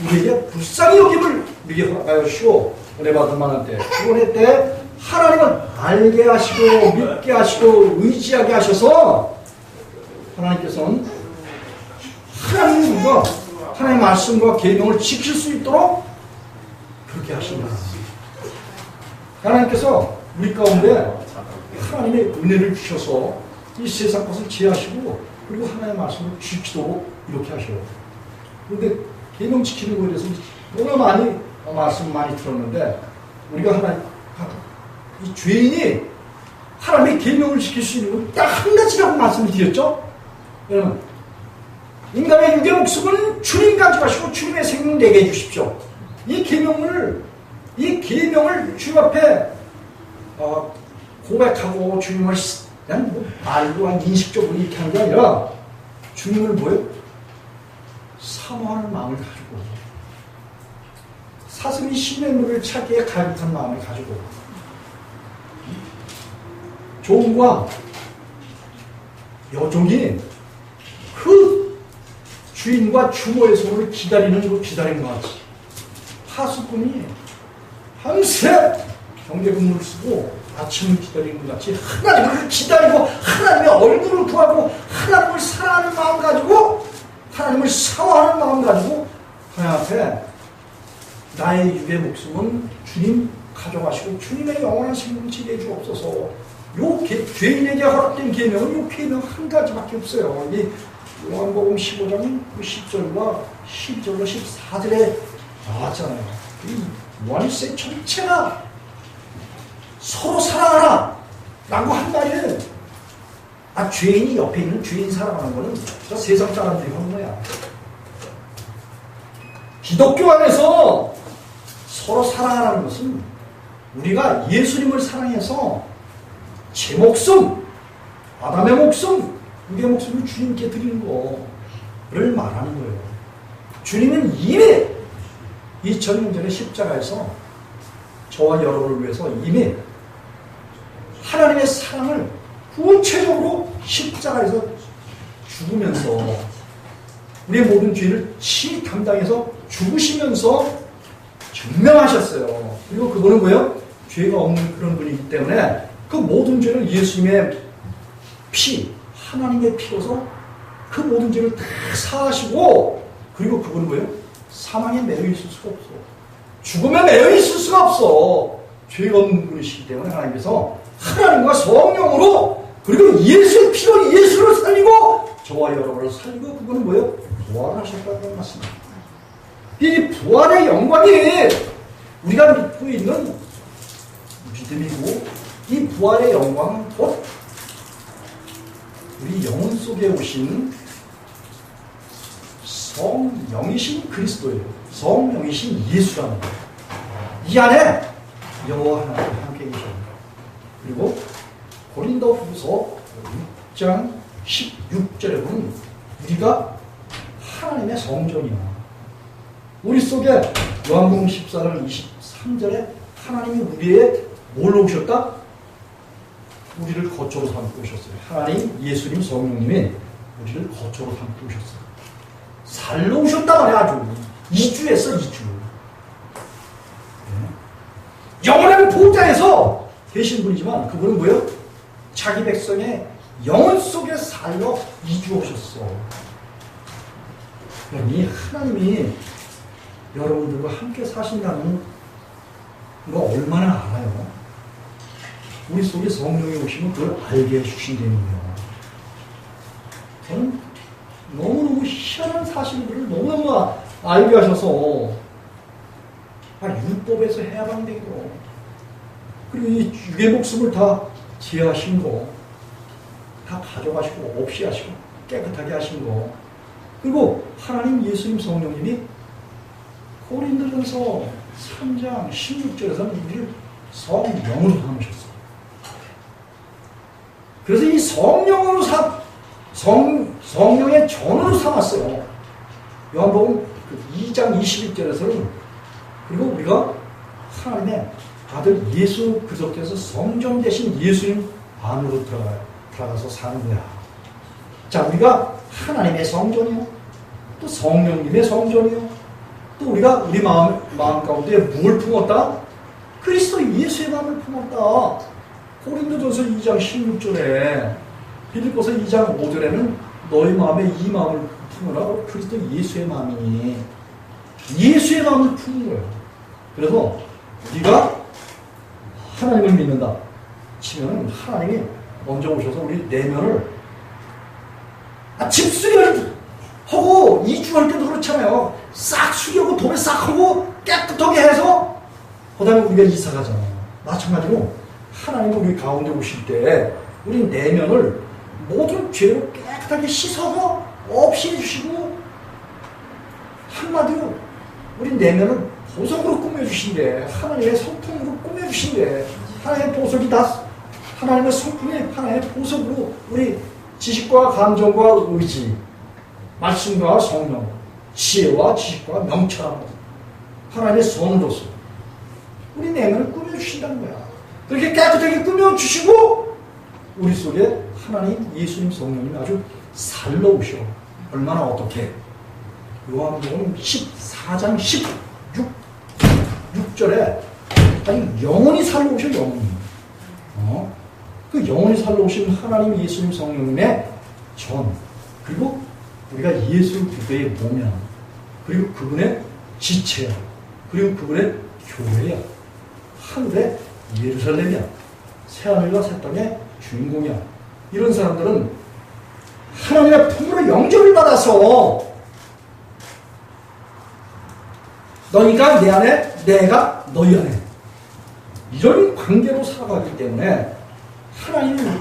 우리에게 불쌍히 여김을 우리에게 허락하여 주시고 은혜 받을 만한 때, 구원의 때 하나님은 알게 하시고 믿게 하시고 의지하게 하셔서 하나님께서는 하나님과 하나님의 말씀과 계명을 지킬 수 있도록 그렇게 하신다. 하나님께서 우리 가운데 하나님의 은혜를 주셔서 이 세상 것을 지하시고 그리고 하나님의 말씀을 지키도록 이렇게 하셔요. 그런데 계명 지키는 거에 대해서 너무 많이 말씀 많이 들었는데 우리가 이 죄인이 하나님의 계명을 지킬 수 있는 건 딱 한 가지라고 말씀을 드렸죠. 여러분, 인간의 육의 목숨은 주님 가져가시고 주님의 생명 내게 주십시오. 이 계명을 주님 앞에 고백하고 주님을 그냥 말로 한 인식적으로 이렇게 하는 게 아니라 주님을 뭐예요? 사모하는 마음을 가지고 사슴이 시냇물을 찾기에 갈급한 마음을 가지고 종과 여종이 그 주인과 주모의 손을 기다리는 것 같이 파수꾼이 밤새 경계근무를 쓰고 아침을 기다리는 것 같이 하나님을 기다리고 하나님의 얼굴을 구하고 하나님을 사랑하는 마음 가지고 하나님을 사모하는 마음 가지고 하나님 앞에 나의 육의 목숨은 주님 가져가시고 주님의 영원한 생명을 지게 주옵소서. 죄인에게 허락된 계명은 요 계명 한 가지밖에 없어요. 이 요한복음 15장 10절과 12절과 14절에 나왔잖아요. 이 원세 전체가 서로 사랑하라 라고 한 말에는 죄인이 옆에 있는 죄인 사랑하는 거는 저 세상 사람들이 하는 거야. 기독교 안에서 서로 사랑하라는 것은 우리가 예수님을 사랑해서 제 목숨, 아담의 목숨, 우리의 목숨을 주님께 드리는 거를 말하는 거예요. 주님은 이미 2000년 전에 십자가에서 저와 여러분을 위해서 이미 하나님의 사랑을 구체적으로 십자가에서 죽으면서 우리의 모든 죄를 친히 담당해서 죽으시면서 증명하셨어요. 그리고 그분은 뭐예요? 죄가 없는 그런 분이기 때문에 그 모든 죄를 예수님의 피, 하나님의 피로서 그 모든 죄를 다 사하시고 그리고 그분은 뭐예요? 사망에 매여 있을 수가 없어. 죽음에 매여 있을 수가 없어. 죄가 없는 분이시기 때문에 하나님께서 하나님과 성령으로 그리고 예수의 피로 예수를 살리고 저와 여러분을 살리고 그분은 뭐예요? 부활하셨다는 말씀입니다. 이 부활의 영광이 우리가 믿고 있는 믿음이고 이 부활의 영광은 곧 우리 영혼 속에 오신 성령이신 그리스도예요. 성령이신 예수라는 거예요. 이 안에 여호와 하나님 함께 계십니다. 그리고 고린도후서 6장 16절에 보면 우리가 하나님의 성전이야. 우리 속에 요한복음 14장 23절에 하나님이 우리의 뭘로 오셨다? 우리를 거처로 삼고 오셨어요. 하나님, 예수님, 성령님이 우리를 거처로 삼고 오셨어요. 살러 오셨다 말이야. 아주 이주했어. 이주. 영원한 보좌에서 계신 분이지만 그분은 뭐예요? 자기 백성의 영혼 속에 살러 이주 오셨어. 이 하나님이 여러분들과 함께 사신다는 거 얼마나 알아요? 우리 속에 성령이 오시면 그걸 알게 해주신다는요. 저는 너무너무 희한한 사실들을 너무너무 알게 하셔서 율법에서 해방되고 그리고 이 육의 목숨을 다 제하신 거 다 가져가시고 없이 하시고 깨끗하게 하신 거 그리고 하나님 예수님 성령님이 고린도전서 3장 16절에서는 우리를 성령으로 삼으셨어요. 그래서 이 성령으로 성령의 전으로 삼았어요. 요한복음 2장 21절에서는 그리고 우리가 하나님의 아들 예수 그리스도께서 성전 대신 예수님 안으로 들어가서 사는 거야. 자, 우리가 하나님의 성전이요, 또 성령님의 성전이요, 또 우리가 우리 마음 가운데 무엇을 품었다? 그리스도 예수의 마음을 품었다. 고린도전서 2장 16절에 빌립보서 2장 5절에는 너희 마음에 이 마음을 품으라. 그리스도 예수의 마음이니 예수의 마음을 품은 거예요. 그래서 우리가 하나님을 믿는다 치면 하나님이 먼저 오셔서 우리 내면을 집수리를 하고 이주할 때도 그렇잖아요. 싹 수리하고 도배 싹 하고 깨끗하게 해서 그 다음에 우리가 이사 가잖아요. 마찬가지로 하나님이 우리 가운데 오실 때 우리 내면을 모든 죄로 깨끗하게 씻어서 없이 해주시고 한마디로 우리 내면을 보석으로 꾸며주신대. 하나님의 성품으로 꾸며주신대. 하나님의 보석이 다 하나님의 성품이 하나님의 보석으로 우리 지식과 감정과 의지, 말씀과 성령, 지혜와 지식과 명철함, 하나님의 선으로서 우리 내면을 꾸며주신다는 거야. 그렇게 깨끗하게 꾸며주시고 우리 속에 하나님 예수님 성령님이 아주 살러오셔. 얼마나 어떻게? 요한복음 14장 16절에 아니 영원히 살러오셔. 영원히. 그 영원히 살러오신 하나님 예수님 성령님의 전, 그리고 우리가 예수 그리스도의 몸이야. 그리고 그분의 지체야. 그리고 그분의 교회야. 하늘의 예루살렘이야. 새하늘과 새 땅의 주인공이야. 이런 사람들은 하나님의 품으로 영접을 받아서 너희가 내 안에, 내가 너희 안에 이런 관계로 살아가기 때문에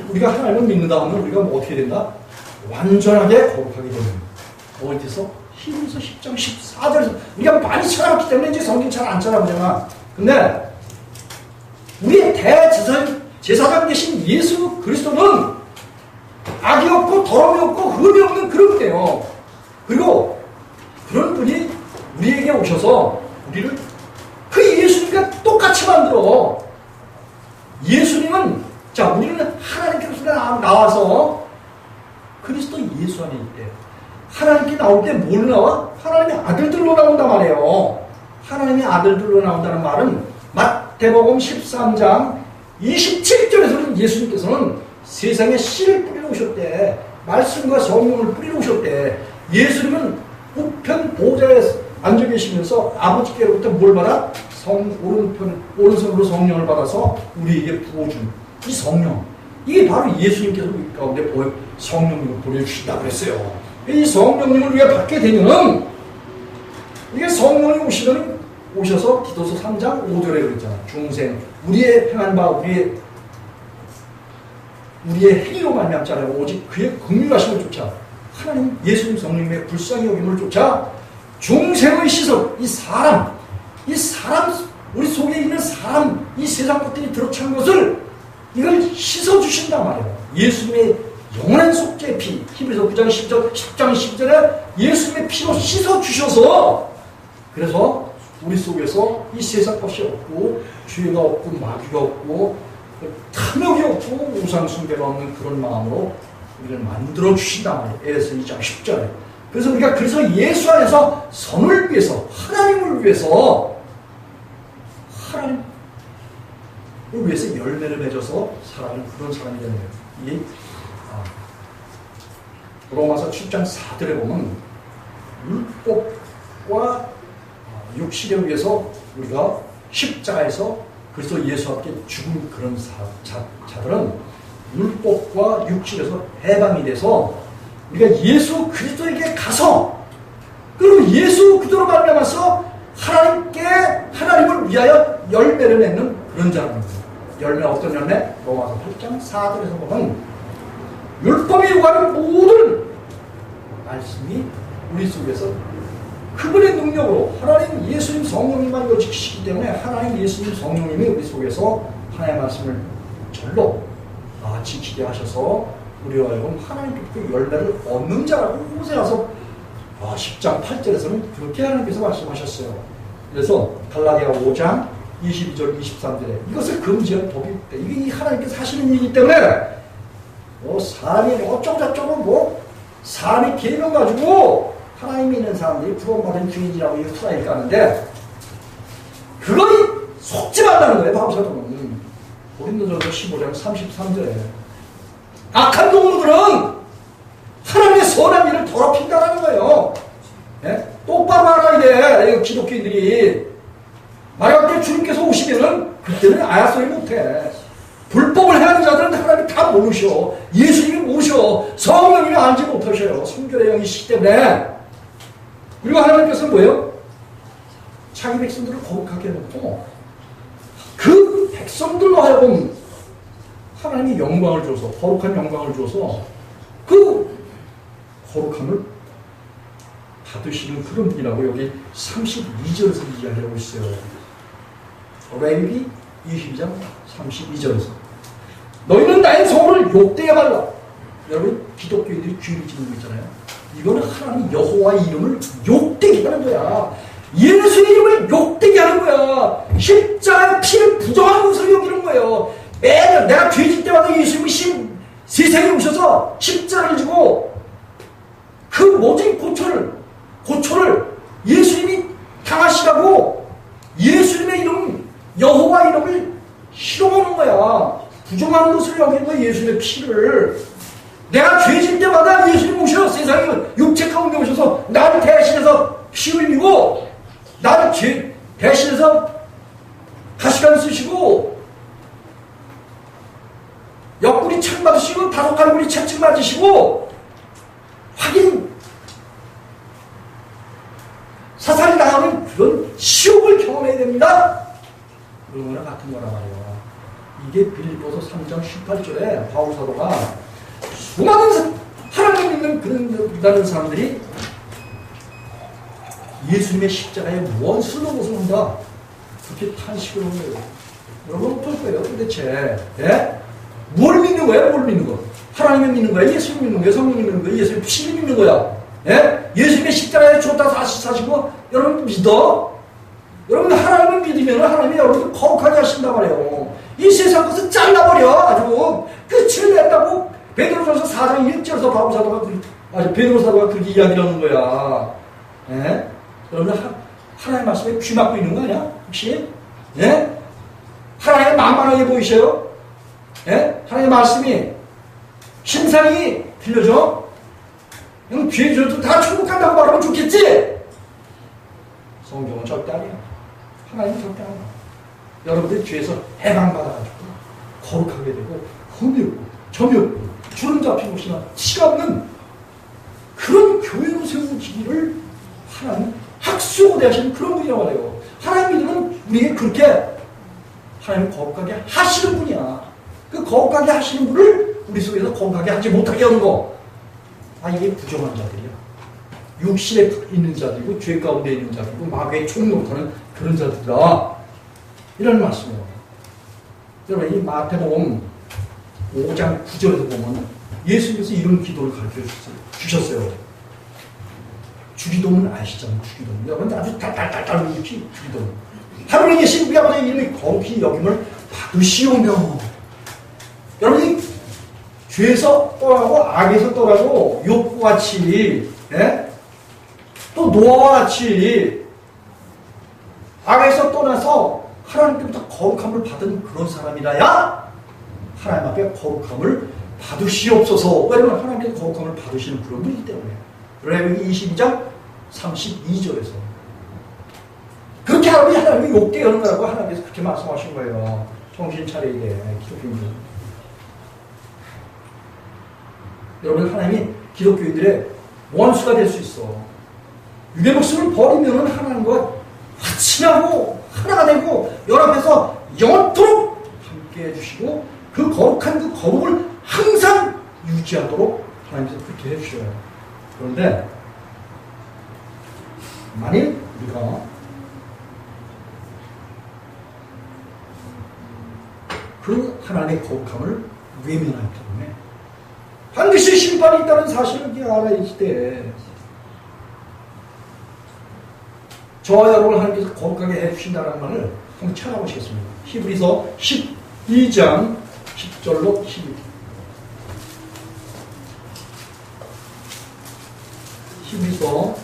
우리가 하나님을 믿는다 하면 우리가 뭐 어떻게 된다? 완전하게 거룩하게 되는 거예요. 어디서? 히브리서 10장 14절에서 우리가 많이 찾아봤기 때문에 이제 성경 잘 안 찾아보잖아. 근데 우리의 대제사장 되신 예수 그리스도는 악이 없고 더러움이 없고 흠이 없는 그런 분이에요. 그리고 그런 분이 우리에게 오셔서 우리를 그 예수님과 똑같이 만들어. 예수님은 자 우리는 하나님께서 나와서 그리스도 예수 안에 있대요. 하나님께 나올 때 뭘 나와? 하나님의 아들들로 나온단 말이에요. 하나님의 아들들로 나온다는 말은 마태복음 13장 27절에서는 예수님께서는 세상에 씨를 뿌리러 오셨대. 말씀과 성령을 뿌리러 오셨대. 예수님은 우편 보좌에 앉아 계시면서 아버지께로부터 뭘 받아? 오른손으로 성령을 받아서 우리에게 부어준 이 성령. 이게 바로 예수님께서 우리 가운데 성령님을 보내주신다고 그랬어요. 이 성령님을 우리가 받게 되면은 이게 성령이 오셔서 디도서 3장 5절에 그랬잖아. 중생, 우리의 행한 바, 우리의 우리의 행위로 말미암지 않아요. 오직 그의 긍휼하심을 쫓아 하나님 예수님 성령님의 불쌍히 여김을 쫓아 중생의 시선, 이 사람 우리 속에 있는 사람, 이 세상 것들이 들어찬 것을 이걸 씻어주신단 말이에요. 예수님의 영원한 속죄의 피, 히브리서 9장 10장 10절에 예수님의 피로 씻어주셔서, 그래서 우리 속에서 이 세상 것이 없고 죄가 없고 마귀가 없고 탐욕이 없고 우상숭배가 없는 그런 마음으로 우리를 만들어 주신단 말이에요. 에베소 2장 10절에. 그래서 우리가 예수 안에서 선을 위해서, 하나님을 위해서, 하나님을 위해서 열매를 맺어서 살아가는 그런 사람이 되는 거예요. 이게 로마서 7장 4절에 보면 율법과 육신에 의해서 우리가 십자가에서 그리스도 예수 앞에 죽은 그런 자들은 율법과 육신에서 해방이 돼서 우리가 예수 그리스도에게 가서, 그리고 예수 그리스도로 말미암아서 하나님을 위하여 열매를 맺는 그런 자라는 거예요. 열매는 어떤 열매? 로마서 8장 4절에서 보면 율법이 요구하는 모든 말씀이 우리 속에서 그분의 능력으로 하나님 예수님 성령님만 이거 지키시기 때문에 하나님 예수님 성령님이 우리 속에서 하나님의 말씀을 절로 지키게 하셔서 우리와 하여금 하나님께 열매를 얻는 자라고 호세아서 10장 8절에서는 그렇게 하나님께서 말씀하셨어요. 그래서 갈라디아 5장 22절 23절에 이것을 금지한 법이 있대. 이게 하나님께서 하시는 일이기 때문에 사람이 어쩌고저쩌고 사람이 계명 가지고 하나님이 있는 사람들이 구원받은 주인이라고 이 후라이를 까는데 그거에 속지 말라는 거예요. 바울사도는 고린도전서 15장 33절에 악한 동무들은 하나님의 선한 일을 더럽힌다라는 거예요. 예? 똑바로 알아야 돼. 기독교인들이 만약에 주님께서 오시면은 그때는 아야 소리 못해. 불법을 행하는 자들은 하나님 다 모르셔. 예수님이 모르셔. 성령님이 알지 못하셔요. 성결의 영이시기 때문에. 그리고 하나님께서는 뭐예요? 자기 백성들을 거룩하게 해놓고 그 백성들로 하여금 하나님이 영광을 줘서, 거룩한 영광을 줘서 그 거룩함을 받으시는 그런 분이라고 여기 32절에서 이야기하고 있어요. 레위기 22장 32절에서 너희는 나의 성을 욕되게 말라. 여러분 기독교인들이 귀를 찌는 거 있잖아요. 이거는 하나님 여호와의 이름을 욕되게 하는 거야. 예수의 이름을 욕되게 하는 거야. 십자가의 피를 부정하는 것으로 여기는 거예요. 매년 내가 죄질 때마다 예수님이 세상에 오셔서 십자가를 지고 그 모든 고초를 예수님이 당하시라고 예수님의 이름, 여호와 이름을 실어오는 거야. 부정하는 것으로 여기는 거야. 예수님의 피를. 내가 죄질 때마다 예수님 오셔 세상에 육체 가운데 오셔서 나를 대신해서 피 흘리고 나를 대신해서 가시관 쓰시고 옆구리 창 맞으시고 다섯갈구리 채찍 맞으시고 확인 사살이 당하는 그런 시험을 경험해야 됩니다. 그런 거랑 같은 거란 말이에요. 이게 빌립보서 3장 18절에 바울 사도가 수많은 하나님 믿는 그런 사람들이 예수님의 십자가에 원수로 고생한다. 그렇게 탄식을 하는 거예요. 여러분 어떨 거예요 도대체? 예? 뭘 믿는 거야? 뭘 믿는 거? 하나님을 믿는 거야? 예수님 믿는 거야? 성령을 믿는 거야? 예수님 피를 믿는 거야? 예? 예수님의 십자가에 죽었다 다시 사시고 여러분 믿어? 여러분 하나님을 믿으면 하나님이 여러분을 거룩하게 하신단 말이에요. 이 세상 것은 잘라버려. 아주 끝을 냈다고 베드로전서 4장 1절에서 바울 사도가 베드로 사도가 그렇게 이야기를 하는 거야. 예? 여러분 하나님 말씀에 귀 막고 있는 거 아니야? 혹시? 예? 하나님 만만하게 보이셔요? 예? 하나님의 말씀이 심상이 들려줘? 그럼 귀에 들어도 다 천국 간다고 말하면 좋겠지? 성경은 절대 아니야. 하나님 절대 아니야. 여러분들 죄에서 해방받아가지고 거룩하게 되고 흠이 없고 점이 없고 주름 잡힌 곳이나 티가 없는 그런 교회로 세우기를 하나님 학수고대 하시는 그런 분이라고 말해요. 하나님 믿으면 우리에게 그렇게 하나님 거룩하게 하시는 분이야. 그 거룩하게 하시는 분을 우리 속에서 거룩하게 하지 못하게 하는 거. 이게 부정한 자들이야. 육신에 있는 자들이고 죄 가운데 있는 자들이고 마귀의 총노릇하는 그런 자들이다. 이런 말씀이에요. 여러분, 이 마태복음 5장 9절에서 보면 예수님께서 이런 기도를 가르쳐 주셨어요. 주기도문 아시잖아요. 주기도문. 여러분 아주 달달달달 이렇게 주기도문. 하늘에 계신 우리 아버지의 이름이 거룩히 여김을 받으시오며. 여러분이 죄에서 떠나고 악에서 떠나고 욥과 같이, 또 노아와 같이 악에서 떠나서 하나님께부터 거룩함을 받은 그런 사람이라야 하나님 앞에 거룩함을 받으시옵소서. 왜냐하면 하나님께서 거룩함을 받으시는 그런 분이기 때문에. 레위기 22장 32절에서 그렇게 하면 하나님이 욕되게 하는 거라고 하나님께서 그렇게 말씀하신 거예요. 정신 차리게 기독교인들. 여러분, 하나님이 기독교인들의 원수가 될 수 있어. 육의 목숨을 버리면 하나님과 화친하고 하나가 되고 연합해서 영원토록 함께 해주시고 그 거룩한 그 거룩을 항상 유지하도록 하나님께서 그렇게 해주셔요. 그런데 만일 우리가 그 하나님의 거룩함을 외면하기 때문에 반드시 심판이 있다는 사실을 알아야 돼. 저와 여러분을 하나님께서 거룩하게 해주신다는 말을 한번 찾아보시겠습니다. 히브리서 12장 10절로 12절. 히브리서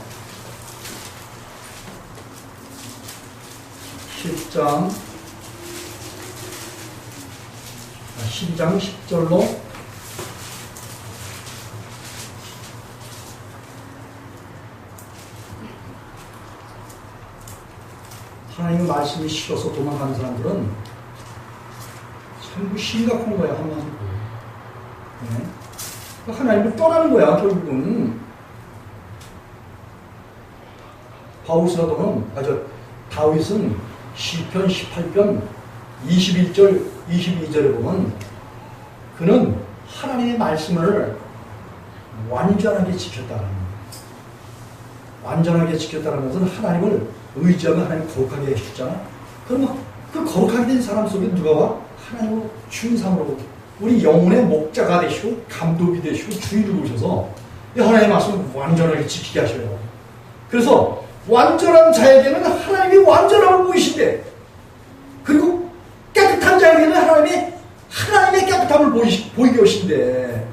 12장 10절로 하나님의 말씀이 싫어서 도망가는 사람들은 참 심각한 거야, 한마디로. 하나님을 떠나는 거야, 결국은. 다윗은 시편 18편 21절, 22절에 보면 그는 하나님의 말씀을 완전하게 지켰다는 거예요. 완전하게 지켰다는 것은 하나님을 의지하면 하나님 거룩하게 해주잖아. 그러면 그 거룩하게 된 사람 속에 누가 와? 하나님을 주인삼으로 우리 영혼의 목자가 되시고 감독이 되시고 주인을 오셔서 이 하나님의 말씀을 완전하게 지키게 하셔요. 그래서 완전한 자에게는 하나님이 완전함을 보이신대. 그리고 깨끗한 자에게는 하나님의 깨끗함을 보이게 하신대.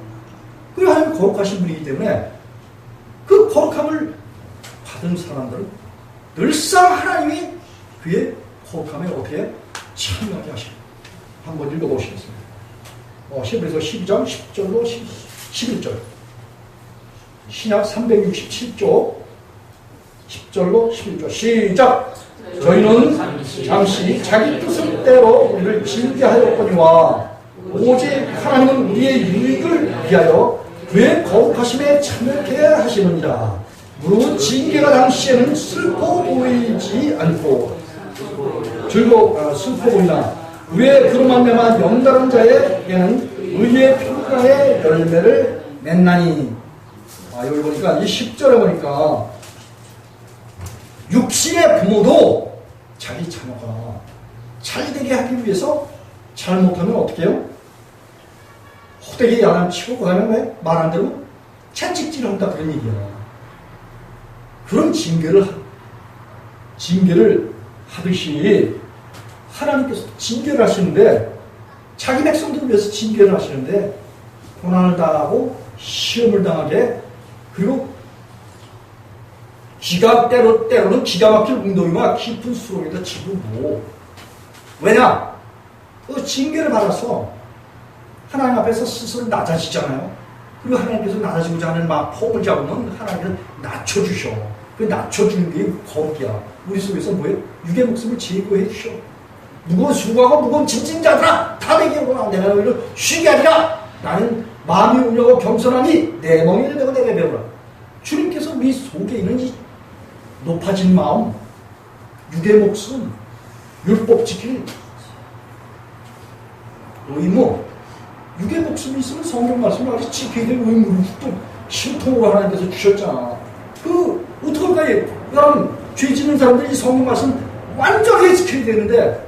그리고 하나님 거룩하신 분이기 때문에 그 거룩함을 받은 사람들은 늘상 하나님이 그의 거룩함에 어떻게 참여하게 하십니다. 한번 읽어보시겠습니다. 히브리서 12장 10절로 11절. 신약 367쪽 10절로 11절. 시작! 저희는 잠시 자기 뜻대로 우리를 징계하였거니와 오직 하나님은 우리의 유익을 위하여 그의 거룩하심에 참여케 하시느니라. 무릇 징계가 당시에는 슬퍼 보이지 않고 슬퍼 보이나 왜 그로만 매만 영달한 자에게는 의의 평강의 열매를 맺나니. 여기 보니까 이 10절에 보니까 육신의 부모도 자기 자녀가 잘되게 하기 위해서 잘못하면 어떻게 해요? 호되게 야단치고 그 다음에 왜? 말한 대로 채찍질을 한다 그런 얘기야. 그런 징계를 하듯이 하나님께서 징계를 하시는데 자기 백성들을 위해서 징계를 하시는데 고난을 당하고 시험을 당하게 그리고 때로는 기가 막힐 웅덩이와 깊은 수렁에다 집어넣고. 왜냐? 그 징계를 받아서 하나님 앞에서 스스로 낮아지잖아요. 그리고 하나님께서 낮아지고자 하는 폼을 잡으면 하나님은 낮춰주셔. 그 낮춰주는 게 거룩이야. 우리 속에서 뭐예요? 육의 목숨을 제거해 주셔. 무거운 수고하고 무거운 짐진 자들아 다 내게 오라. 내가 너희를 쉬게 하리라. 나는 마음이 울려고 겸손하니 내 멍에를 내고 내게 배우라. 주님께서 우리 속에 있는 이 높아진 마음, 육의 목숨, 율법 지킬 의무, 육의 목숨이 있으면 성경 말씀을 아주 지켜야 될 의무를 또 신통으로 하나님께서 주셨잖아. 어떡할까요? 여러분, 죄 짓는 사람들이 이 성경 말씀 완전히 지켜야 되는데,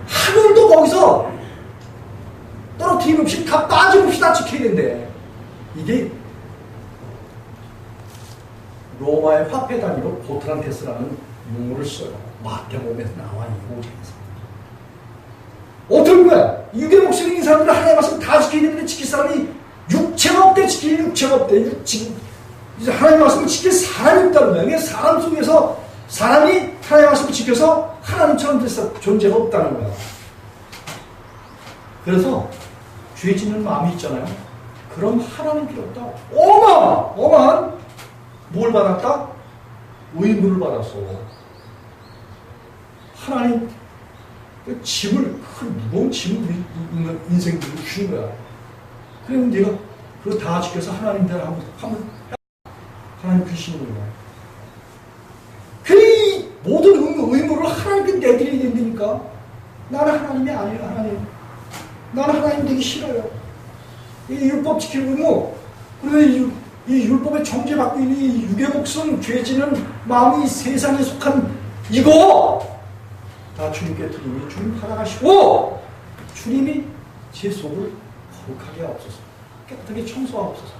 하늘도 거기서 떨어뜨림 없이 다 빠짐없이 다 지켜야 된대. 이게 로마의 화폐 단위로 보트란테스라는 용어를 써요. 마태복음에서 나와, 이 5장에서. 어떤 거야? 육의 목소리 있는 사람들은 하나님 말씀 다 지켜야 되는데 지킬 사람이 육체가 없대. 지킬 육체가 없대. 하나님 말씀을 지킬 사람이 없다는 거야. 그러니까 사람 속에서 사람이 하나님 말씀을 지켜서 하나님처럼 존재가 없다는 거야. 그래서 죄 짓는 마음이 있잖아요. 그럼 하나님 필요 없다. 어마어마한 뭘 받았다? 의무를 받았어. 하나님 그 짐을, 큰 무거운 짐을 인생 들고 주신 거야. 그러면 네가 그거 다 지켜서 하나님 대로 하면 하나님 주시는 거야. 그 모든 의무를 하나님께 내드려야 된다니까. 나는 하나님이 아니에요. 하나님. 나는 하나님 되기 싫어요. 이 율법 지키는 의무, 그리고 이 율법에 정죄받고 있는 이 육의 목숨, 죄지는 마음이 세상에 속한 이거 다 주님께 드리니 주님 받아가시고, 주님이 제 속을 거룩하게 하옵소서, 깨끗하게 청소하옵소서,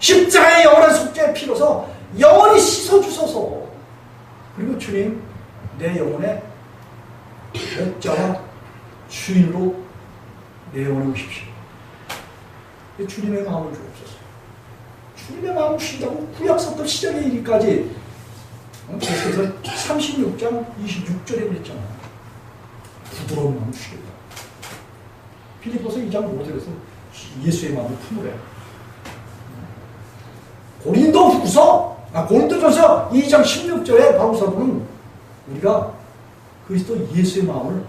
십자가의 영원한 속죄의 피로서 영원히 씻어주소서. 그리고 주님, 내 영혼의 목자와 주인으로 내 영혼에 오십시오. 주님의 마음을 주옵소서. 주님의 마음을 주신다고 구약서부터 시작의 일까지, 그래서 36장 26절에 그랬잖아. 부드러운 마음을 주시겠다. 필리포스 2장 5절에서 예수의 마음을 품으래. 고린도전서 2장 16절에 바울사도는 우리가 그리스도 예수의 마음을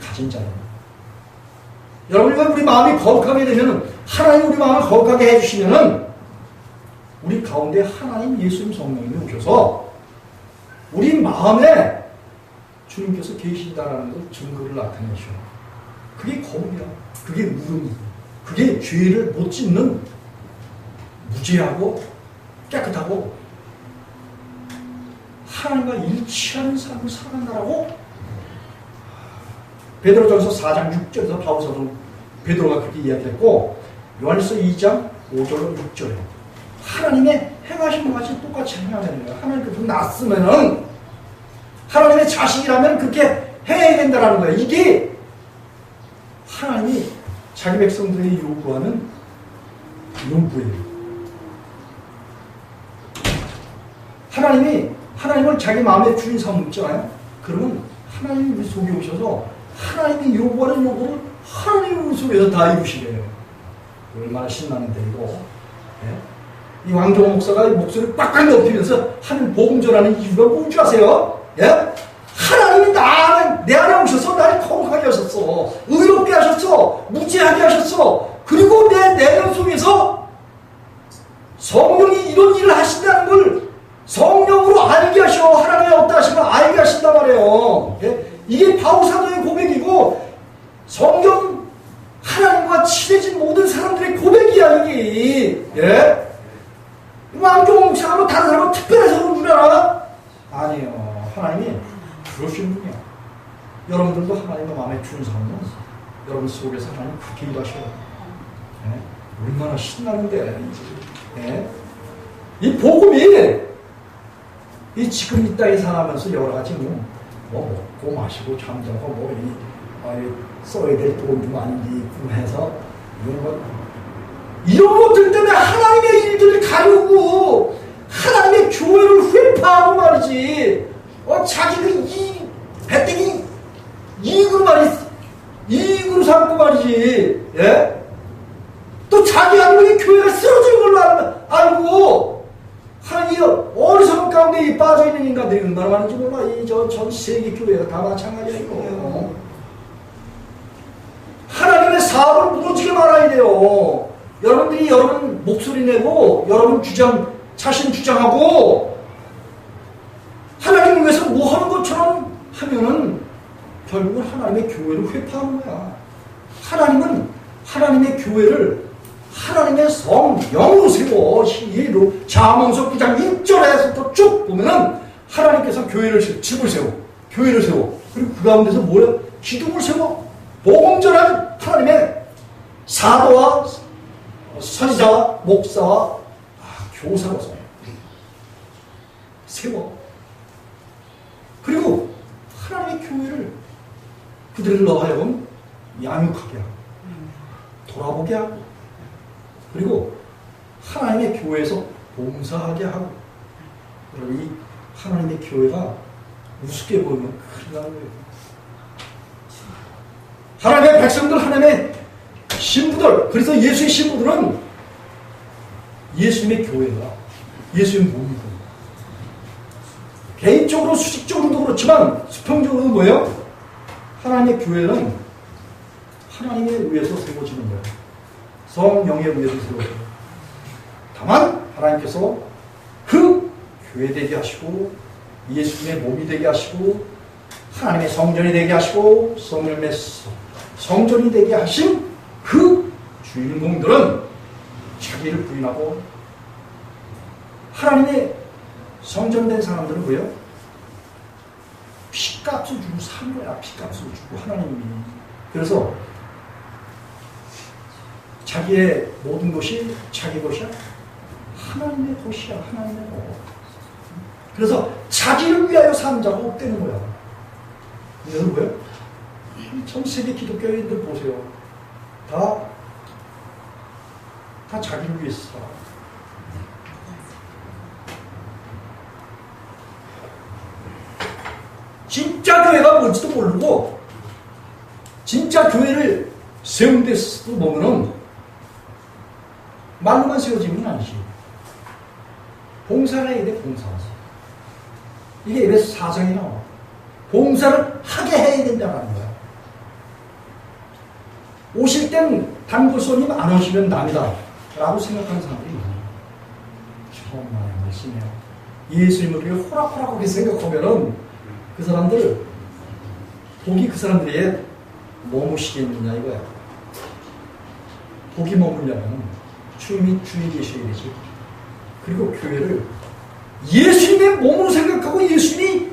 가진 자예요. 여러분, 우리 마음이 거룩하게 되면, 하나님 우리 마음을 거룩하게 해주시면은, 우리 가운데 하나님 예수님 성령님이 오셔서 우리 마음에 주님께서 계신다라는 걸 증거를 나타내셔. 그게 거룩이야. 그게 의무. 그게 죄를 못 짓는 무죄하고 깨끗하고 하나님과 일치하는 삶을 살아간다라고 베드로전서 4장 6절에서 바울사도 베드로가 그렇게 이야기했고, 요한일서 2장 5절로 6절에 하나님의 행하신 것 같이 똑같이 행하는 거예요. 하나님께서 났으면은 하나님의 자식이라면 그렇게 해야 된다는 거예요. 이게 하나님이 자기 백성들에게 요구하는 요구예요. 하나님을 자기 마음의 주인 삼잖아요. 그러면 하나님이 우리 속에 오셔서 하나님이 요구하는 요구를 하나님 우리 속에서 다 이루시래요. 얼마나 신나는데 이거. 네? 이 왕종호 목사가 목소리를 빡빡 높이면서 하는 복음 전하는 이유가 뭔지 아세요? 예? 하나님이 내 안에 오셔서 나를 거룩하게 하셨어. 의롭게 하셨어. 무죄하게 하셨어. 그리고 내 내면 속에서 성령이 이런 일을 하신다는 걸 성령으로 알게 하셔. 하나님의 없다 하시면 알게 하신단 말이에요. 예? 이게 바울사도의 고백이고, 성경 하나님과 친해진 모든 사람들의 고백이야, 이게. 예? 왕종호 목사가 뭐 다른 사람은 특별해서 그런 줄 알아? 아니에요. 하나님이 그러시는 분이야. 여러분들도 하나님의 마음에 주는 사람은 여러분 속에서 하나님 그렇게 일하셔요. 예? 얼마나 신나는데. 예? 이 복음이 이 지금 이 땅에 살아가면서 여러 가지 뭐 먹고 마시고 잠자고 써야 될 돈도 많이 있고 해서 이런 것들 때문에 하나님의 일들을 가려고 하나님의 교회를 회파하고 말이지. 자기 그 배때기 이익으로 삼고 말이지. 예? 또 자기 아들의 교회가 쓰러진 걸로 알고 하나님 어리석은 가운데 빠져있는 인간들이 얼마나 많은지 몰라. 전 세계 교회가 다 마찬가지야 이거. 하나님의 사업을 무너지게 말아야 돼요. 여러분들이 여러분 목소리 내고 여러분 자신 주장하고 하나님을 위해서 뭐 하는 것처럼 하면은 결국은 하나님의 교회를 회파하는 거야. 하나님은 하나님의 교회를 하나님의 성령으로 세워 시로 잠언서 9장 1절에서부터 쭉 보면은 하나님께서 교회를 집을 세워 교회를 세워 그리고 그 가운데서 뭐야? 기둥을 세워 복음전하는 하나님의 사도와 선지자와 목사와 교사가 세워 그리고 하나님의 교회를 그들로 하여금 양육하게 하고 돌아보게 하고 그리고 하나님의 교회에서 봉사하게 하고 그리고 이 하나님의 교회가 우습게 보이면 큰일 나는 거예요. 하나님의 백성들 하나님의 신부들 그래서 예수의 신부들은 예수님의 교회가 예수의 몸이고 개인적으로 수직적으로도 그렇지만 수평적으로는 뭐예요? 하나님의 교회는 하나님에 의해서 세워지는 거예요. 성령에 의해서 세워져요. 다만 하나님께서 그 교회 되게 하시고 예수님의 몸이 되게 하시고 하나님의 성전이 되게 하시고 성령의 성전이 되게 하신 그 주인공들은 자기를 부인하고 하나님의 성전된 사람들은 뭐예요? 피값을 주고 산 거야. 피값을 주고 하나님이. 그래서 자기의 모든 것이 자기 것이야. 하나님의 것이야. 하나님의 것. 그래서 자기를 위하여 산 자가 없다는 거야. 그래서 뭐야? 전 세계 기독교인들 보세요. 다 자기를 위해서 살아. 진짜 교회가 뭔지도 모르고 진짜 교회를 세운 데서도 보면은 말로만 세워지는 건 아니지. 봉사를 해야 돼. 봉사. 이게 입에서 사정이 나와. 봉사를 하게 해야 된다는 거야. 오실 땐 단골 손님 안 오시면 남이다 라고 생각하는 사람들이 많아요. 정말 말씀이에요. 예수님을 호락호락하게 생각하면은 그 사람들 복이 그 사람들의 머무시겠느냐 이거야. 복이 머물려면 주님이 주인 되셔야 되지. 그리고 교회를 예수님의 몸으로 생각하고 예수님이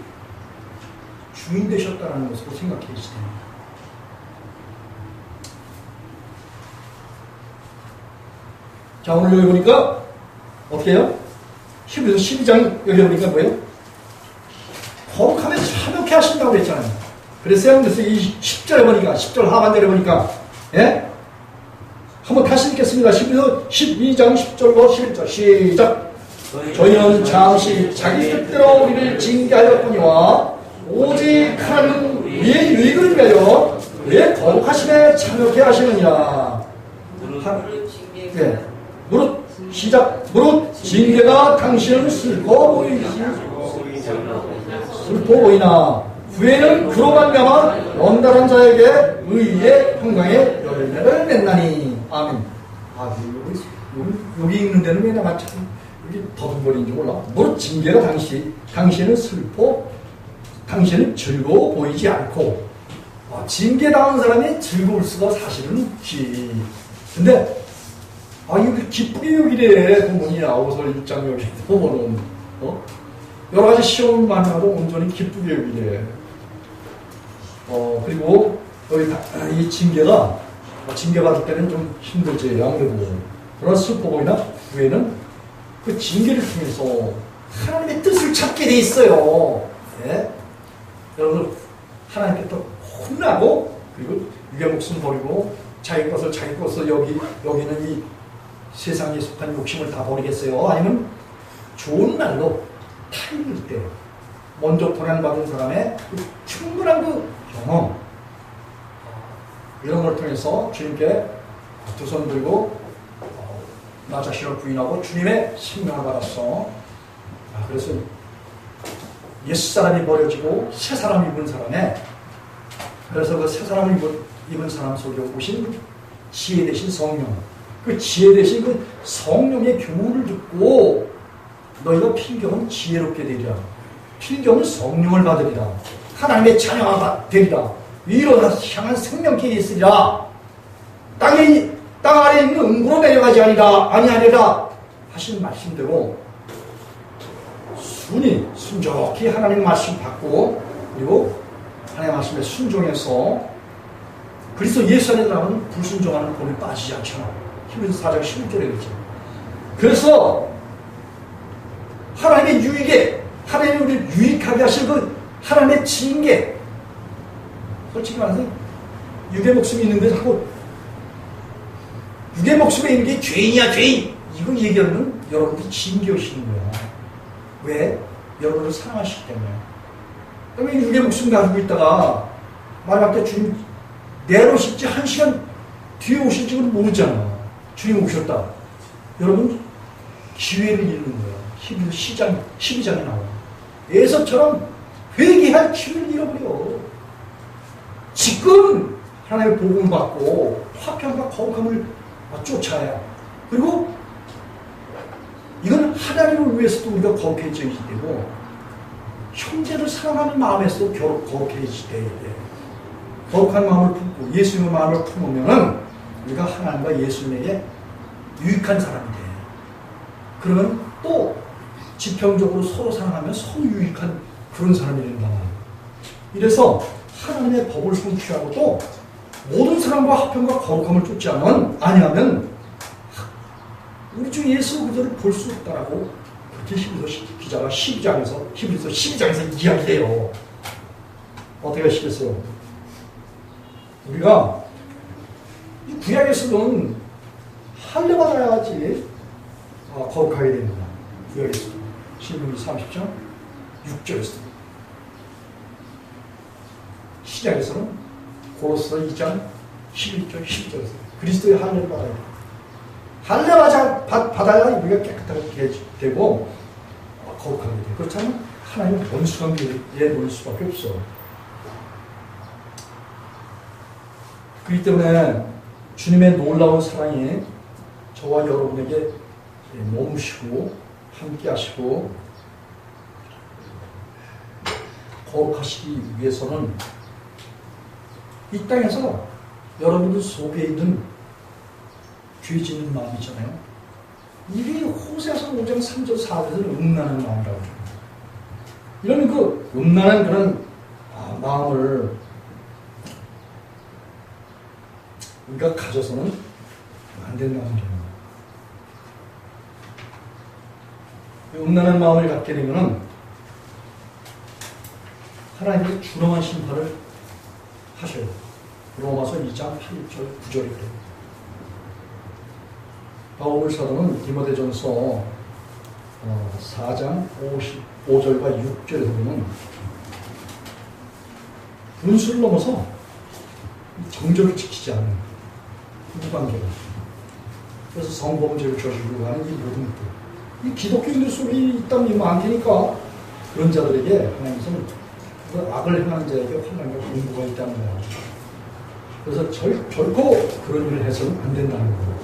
주인 되셨다는 것으로 생각해 주세요. 자, 오늘 여기 보니까 어떻게 해요? 히브리서 12장 여기 보니까 뭐예요? 거룩함에 참여케 하신다고 그랬잖아요. 그랬어요. 그래서 이 10절에 보니까 10절 하반절에 보니까 예? 한번 다시 읽겠습니다. 히브리서 12장 10절과 11절 시작. 저희는 잠시 자기 뜻대로 우리를 징계하였거니와 오직 하나님은 우리의 유익을 위하여 우리의 거룩하심에 참여케 하시느니라. 네. 무릇 시작. 무릇 징계가 당신을 슬퍼 보이나 후에는 그로 말미암아 연달한 자에게 의의 평강의 열매를 맺나니. 아멘. 여기 읽는 데는 왜 나만 참 여기 더듬거리는지 몰라. 무릇 징계가 당신은 슬퍼 당신은 즐거워 보이지 않고. 징계당한 사람이 즐거울 수가 사실은 없지. 근데 이거 기쁘게 여기래. 본문이 아우서 1장 여기 보면은 여러 가지 시험을 만나도 온전히 기쁘게 여기래. 그리고 여기 이 징계가 징계받을 때는 좀 힘들지 아무래도. 그러나 슬퍼 보이나 후에는 그 징계를 통해서 하나님의 뜻을 찾게 돼 있어요. 예? 여러분 하나님께 또 혼나고 그리고 육의 목숨 버리고 자기 것을 여기는 이 세상에 속한 욕심을 다 버리겠어요? 아니면 좋은 날로 타임일 때 먼저 도난받은 사람의 그 충분한 그 경험 이런 걸 통해서 주님께 두 손 들고 나 자신을 부인하고 주님의 생명을 받았어. 그래서 옛사람이 버려지고 새사람 입은 사람에 그래서 그 새사람을 입은 사람 속에 오신 지혜 되신 성령 그 지혜 되신 그 성령의 교훈을 듣고 너희가 필경은 지혜롭게 되리라. 필경은 성령을 받으리라. 하나님의 자녀가 되리라. 위로 향한 생명길이 있으리라. 땅에 땅 아래에 있는 음부로 내려가지 아니하리라 하신 말씀대로 순종히 하나님 말씀 받고 그리고 하나님 말씀에 순종해서 그리스도 예수 안에 들어가면 불순종하는 본에 빠지지 않잖아. 히브리서 4장 11절에 그랬죠. 그래서 하나님의 유익에 하나님이 우리를 유익하게 하실 그 하나님의 징계, 솔직히 말해서 육의 목숨이 있는데 자꾸 육의 목숨에 있는 게 죄인이야 죄인 이거 얘기하면 여러분들이 징계하시는 거야. 왜? 여러분을 사랑하시기 때문에. 그러면 육의 목숨 가지고 있다가 마지막 때 주님 내려오실지 1시간 뒤에 오실지는 모르잖아. 주님 오셨다. 여러분 기회를 잃는 거야. 히브리서 12장에 나와. 에서처럼 회개할 기회를 잃어버려. 지금 하나님의 복음을 받고 화평과 거룩함을 쫓아야. 그리고 이건 하나님을 위해서도 우리가 거룩해져야지 되고 형제를 사랑하는 마음에서도 거룩해져야 돼. 거룩한 마음을 품고 예수님의 마음을 품으면 우리가 하나님과 예수님에게 유익한 사람이 돼. 그러면 또 지평적으로 서로 사랑하면 서로 유익한 그런 사람이 된다. 이래서 하나님의 법을 성취하고 또 모든 사람과 화평과 거룩함을 쫓지 아니하면 우리 주 예수 그리스도를 볼 수 없다라고 그렇게 히브리서 기자가 히브리서 12장에서 이야기해요. 어떻게 하시겠어요? 우리가 이 구약에서는 할례받아야지 거룩하게 됩니다. 구약에서 신명기 30장 6절에서 시작에서는 고로서 2장 11절 12절에서 그리스도의 할례를 받아야 돼요. 할례 받아야 우리가 깨끗하게 되고 거룩하게 돼요. 그렇다면 하나님은 원수관계에 놓을 수밖에 없어. 그렇기 때문에 주님의 놀라운 사랑이 저와 여러분에게 머무시고 함께 하시고 거룩하시기 위해서는 이 땅에서 여러분들 속에 있는 죄 짓는 마음 있잖아요. 이게 호세아서 5장 3절 4절에서 음란한 마음이라고 합니다. 이런 그 음란한 그런 마음을 우리가 가져서는 안 된다는 겁니다. 음란한 마음을 갖게 되면은 하나님께서 준엄한 심판을 하셔요. 로마서 2장 8절 9절이 그래요. 바울 사도는 디모데전서 4장 55절과 6절에서 보면 분수를 넘어서 정절을 지키지 않는 부부관계가 그래서 성범죄를 저지르고 하는 이 모든 것들 이 기독교인들 속에 이 땅이 많으니까 그런 자들에게 하나님께서는 그 악을 행하는 자에게 환난과 공부가 있다는 거야. 그래서 결코 그런 일을 해서는 안 된다는 거예요.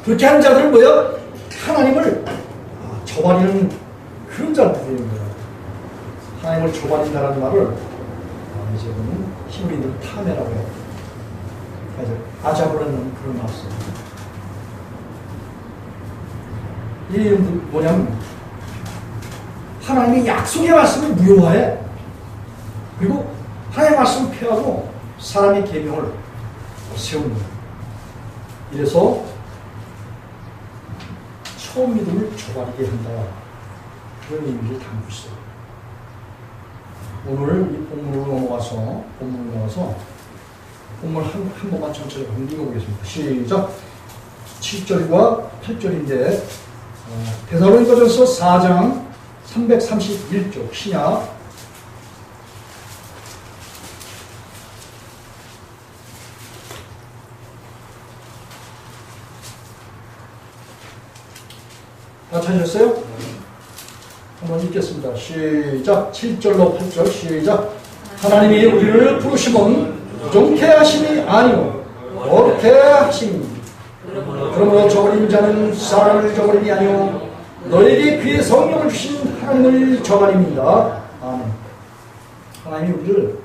그렇게 하는 자들은 뭐예요? 하나님을 저버리는 그런 자들인 거예요. 하나님을 저버린다는 말을 이제 보면 히브리인들 타메라고 해요. 아자브라는 그런 말을 써요. 이게 뭐냐면 하나님의 약속의 말씀을 무효화해. 그리고 하나님의 말씀을 폐하고 사람의 계명을 세우는 거예요. 이래서 처음 믿음을 저버리게 한다. 그런 의미를 담고 있어요. 오늘 이 본문으로 넘어가서 본문 한 번만 천천히 읽어보겠습니다. 시작! 7절과 8절인데 데살로니가전서 4장 331쪽 신약 다 찾으셨어요? 한번 읽겠습니다. 시작! 7절로 8절 시작! 하나님이 우리를 부르심은 부정케 하심이 아니오 거룩케 하심이 그러므로 저버린 자는 사람을 저버림이 아니오 너에게 그의 성령을 주신 하나님을 저버립니다. 아멘. 하나님이 우리를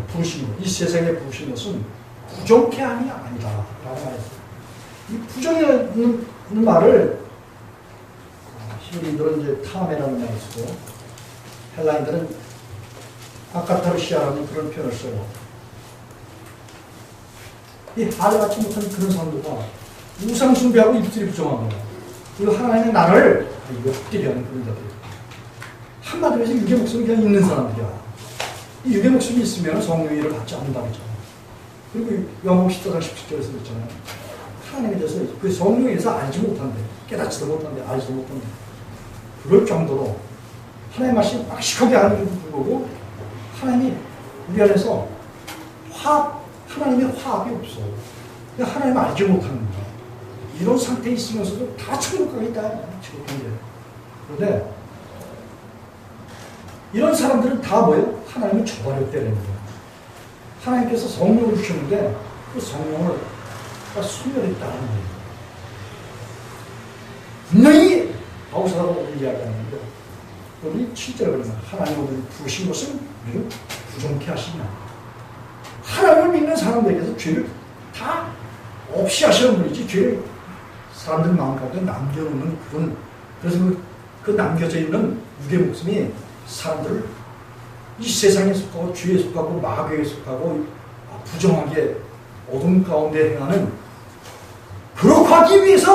부르신 것, 이 세상에 부르신 것은 부정케함이 아니다 라고 말했어요. 이 부정이라는 말을 히브리인들은 이제 타메라는 말을 쓰고 헬라인들은 아카타르시아라는 그런 표현을 써요. 이 하루같이 못한 그런 사람들과 우상 숭배하고 입술이 부정한 거예요. 그리고 하나님의 나를 욕되게 하는 그런 자들이에요. 한마디로 해서 유괴 목숨이 그냥 있는 사람들이야. 이 유괴 목숨이 있으면 성령의 일을 받지 않는다고 했잖아요. 그리고 요한복음 14장 17절에서 그랬잖아요. 하나님에 대해서 그 성령에 대해서 알지 못한대. 깨닫지도 못한대. 알지도 못한대. 그럴 정도로 하나님의 말씀이 빡시하게 하는 거고 하나님이 우리 안에서 하나님의 화합이 없어. 하나님을 알지 못하는 거야. 이런 상태에 있으면서도 다 천국 가겠다. 그런데 이런 사람들은 다 뭐예요? 하나님을 저버렸다는 거예요. 하나님께서 성령을 주셨는데 그 성령을 소멸했다는 거예요. 분명히 바울사도가 이야기하는데 여기 7절에 보면 하나님 우리를 부르신 것은 우리를 부정케 하시냐. 하나님을 믿는 사람들에게서 죄를 다 없이 하시는 분이지 죄를 사람들 마음 가운데 남겨놓는 그런, 그래서 그 남겨져 있는 유괴 목숨이 사람들을 이 세상에 속하고 죄에 속하고 마귀에 속하고 부정하게 어둠 가운데 행하는, 그렇게 하기 위해서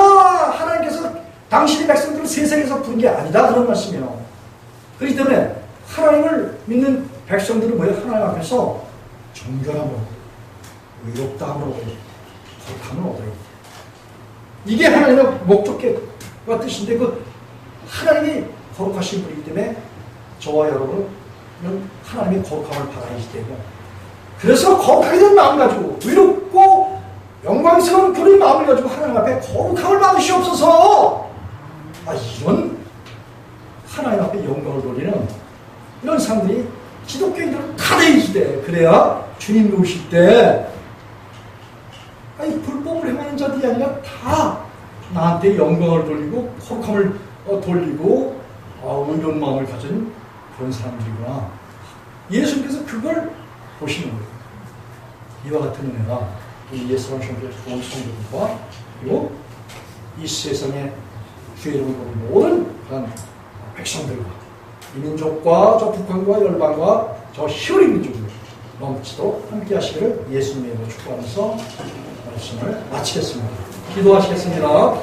하나님께서 당신의 백성들을 세상에서 부른 게 아니다 그런 말씀이에요. 그렇기 때문에 하나님을 믿는 백성들은 뭐예요? 하나님 앞에서 정결함으로 의롭다함으로 거룩함을 얻어야 돼. 이게 하나님의 목적과 뜻인데 그 하나님이 거룩하신 분이기 때문에 저와 여러분은 하나님의 거룩함을 받아야지 되고, 그래서 거룩하게 된 마음 가지고 의롭고 영광스러운 그런 마음을 가지고 하나님 앞에 거룩함을 받으시옵소서. 이런 하나님 앞에 영광을 돌리는 이런 사람들이 기독교인들은 다 되시대. 그래야 주님이 오실 때 불법을 행하는 자들이 아니라 다 나한테 영광을 돌리고 거룩함을 돌리고 의로운 마음을 가진 그런 사람들이구나. 예수님께서 그걸 보시는 거예요. 이와 같은 은혜가 이 예수님을 좋은 성도들과 그리고 이 세상의 주의를 보는 모든 그런 백성들과 이 민족과 저 북한과 열방과 저 히브리 민족을 넘치도록 함께 하시기를 예수님의 이름으로 축복하면서 말씀을 마치겠습니다. 기도하시겠습니다.